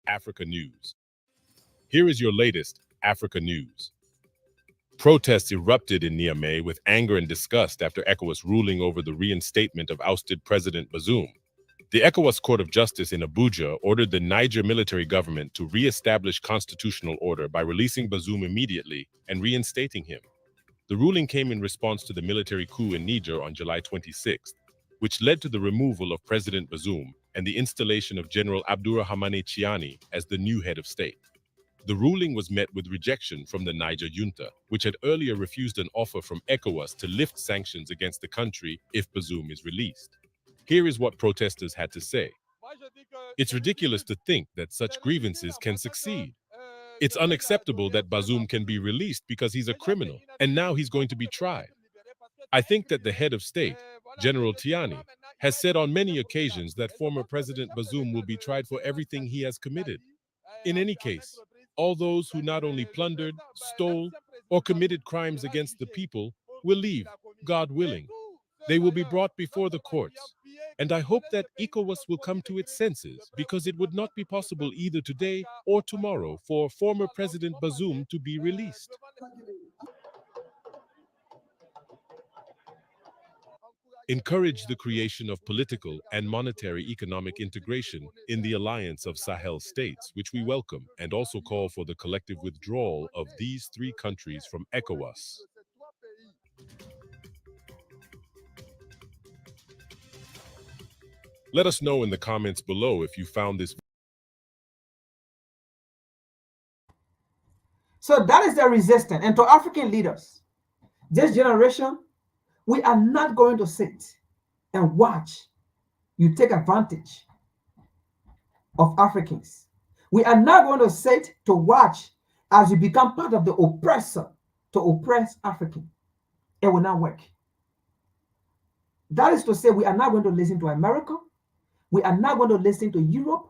Speaker 12: Africa News. Here is your latest Africa News. Protests erupted in Niamey with anger and disgust after ECOWAS ruling over the reinstatement of ousted President Bazoum. The ECOWAS Court of Justice in Abuja ordered the Niger military government to re-establish constitutional order by releasing Bazoum immediately and reinstating him. The ruling came in response to the military coup in Niger on July 26th, which led to the removal of President Bazoum and the installation of General Abdourahmane Chiani as the new head of state. The ruling was met with rejection from the Niger junta, which had earlier refused an offer from ECOWAS to lift sanctions against the country if Bazoum is released. Here is what protesters had to say. It's ridiculous to think that such grievances can succeed. It's unacceptable that Bazoum can be released because he's a criminal, and now he's going to be tried. I think that the head of state, General Tiani, has said on many occasions that former President Bazoum will be tried for everything he has committed. In any case, all those who not only plundered, stole, or committed crimes against the people will leave, God willing. They will be brought before the courts. And I hope that ECOWAS will come to its senses, because it would not be possible either today or tomorrow for former President Bazoum to be released. Encourage the creation of political and monetary economic integration in the alliance of Sahel states, which we welcome, and also call for the collective withdrawal of these three countries from ECOWAS. Let us know in the comments below if you found this.
Speaker 3: So that is the resistance. And to African leaders, this generation, we are not going to sit and watch you take advantage of Africans. We are not going to sit to watch as we become part of the oppressor to oppress Africans. It will not work. That is to say, we are not going to listen to America. We are not going to listen to Europe.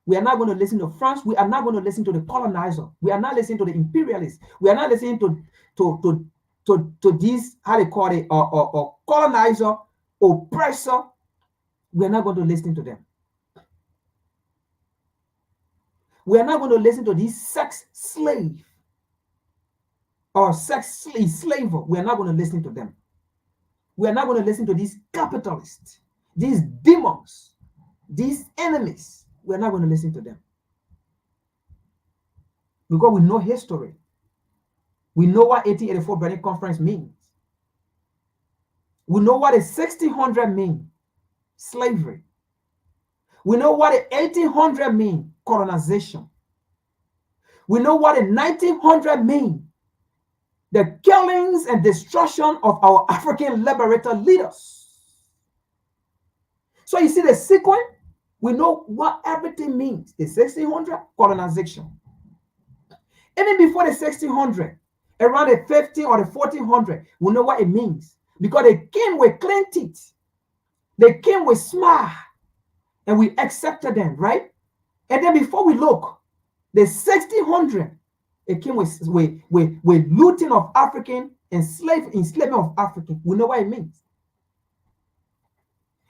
Speaker 3: We are not going to listen to France. We are not going to listen to the colonizer. We are not listening to the imperialists. We are not listening to these, how they call it, or colonizer, oppressor. We are not going to listen to them. We are not going to listen to these sex slave or sex slaver. We are not going to listen to them. We are not going to listen to these capitalists, these demons, these enemies. We are not going to listen to them. Because we know history. We know what 1884 Berlin Conference means. We know what a 1600 mean, slavery. We know what a 1800 mean, colonization. We know what a 1900 mean, the killings and destruction of our African liberator leaders. So you see the sequence, we know what everything means. The 1600, colonization. Even before the 1600, around the 15 or the 1400, we know what it means. Because they came with clean teeth. They came with smile. And we accepted them, right? And then before we look, the 1600, it came with looting of African, enslavement of African. We know what it means.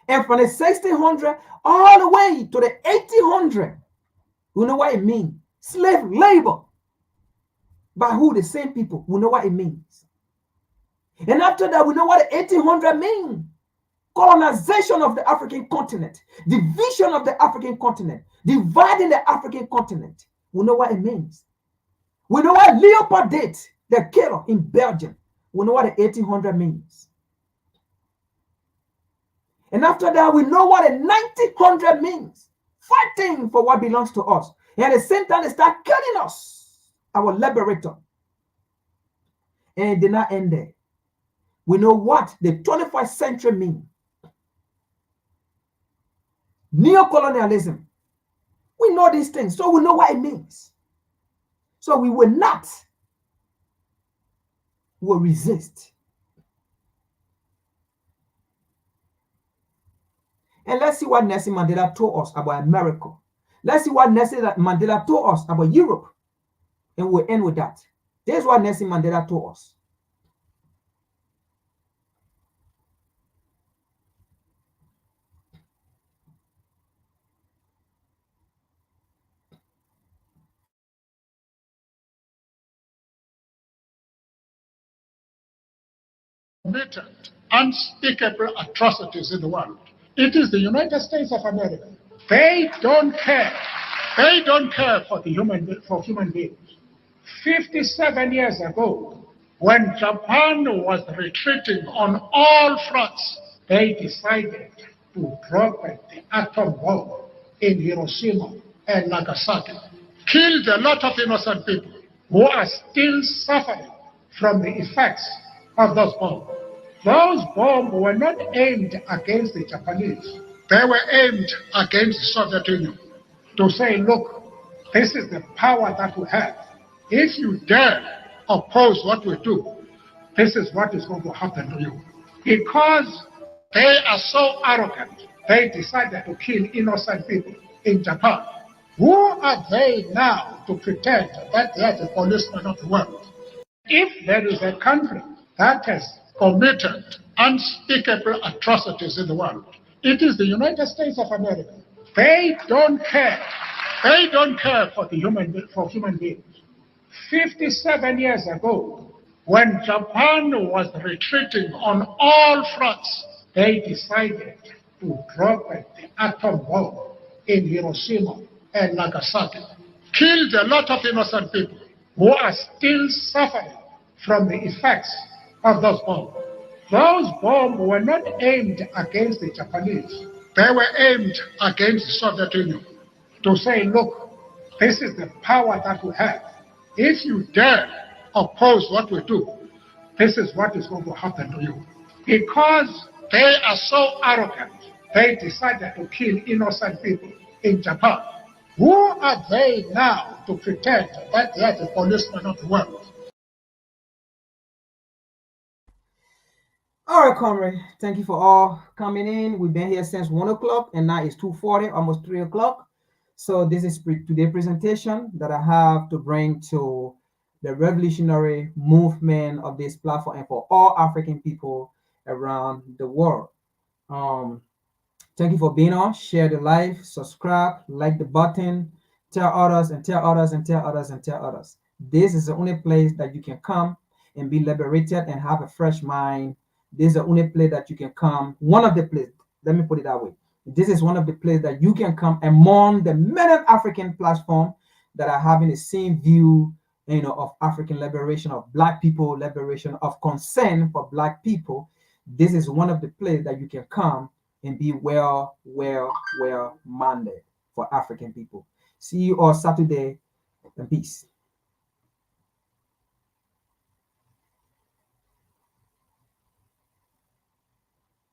Speaker 3: And from the 1600 all the way to the 1800, we know what it means. Slave labor. By who? The same people. We know what it means. And after that, we know what the 1800 means. Colonization of the African continent. Division of the African continent. Dividing the African continent. We know what it means. We know what Leopold did, the killer in Belgium. We know what the 1800 means. And after that, we know what the 1900 means. Fighting for what belongs to us. And at the same time, they start killing us, our liberator. And it did not end there. We know what the 21st century means. Neocolonialism. We know these things, so we know what it means. So we will not, we will resist. And let's see what Nelson Mandela told us about America. Let's see what Nelson Mandela told us about Europe. And we'll end with that. This is what Nelson Mandela told us.
Speaker 13: Committed unspeakable atrocities in the world. It is the United States of America. They don't care. They don't care for human beings. 57 years ago, when Japan was retreating on all fronts, they decided to drop the atom bomb in Hiroshima and Nagasaki. Killed a lot of innocent people who are still suffering from the effects of those bombs. Those bombs were not aimed against the Japanese. They were aimed against the Soviet Union to say, look, this is the power that we have. If you dare oppose what we do, this is what is going to happen to you. Because they are so arrogant, they decided to kill innocent people in Japan. Who are they now to pretend that they are the policemen of the world? If there is a country that has committed unspeakable atrocities in the world, it is the United States of America. They don't care. They don't care for human beings. 57 years ago, when Japan was retreating on all fronts, they decided to drop the atom bomb in Hiroshima and Nagasaki. Killed a lot of innocent people who are still suffering from the effects of those bombs. Those bombs were not aimed against the Japanese. They were aimed against the Soviet Union to say, look, this is the power that we have. If you dare oppose what we do, this is what is going to happen to you. Because they are so arrogant, they decided to kill innocent people in Japan. Who are they now to pretend that they are the policemen of the world?
Speaker 3: All right, comrade. Thank you for all coming in. We've been here since 1 o'clock, and now it's 2:40, almost 3 o'clock. So this is today's presentation that I have to bring to the revolutionary movement of this platform and for all African people around the world. Thank you for being on. Share the live, subscribe, like the button, tell others and tell others and tell others and tell others. This is the only place that you can come and be liberated and have a fresh mind. This is the only place that you can come. One of the places, let me put it that way. This is one of the places that you can come among the many African platforms that are having the same view, of African liberation, of Black people liberation, of concern for Black people. This is one of the places that you can come and be well minded for African people. See you all Saturday, and peace.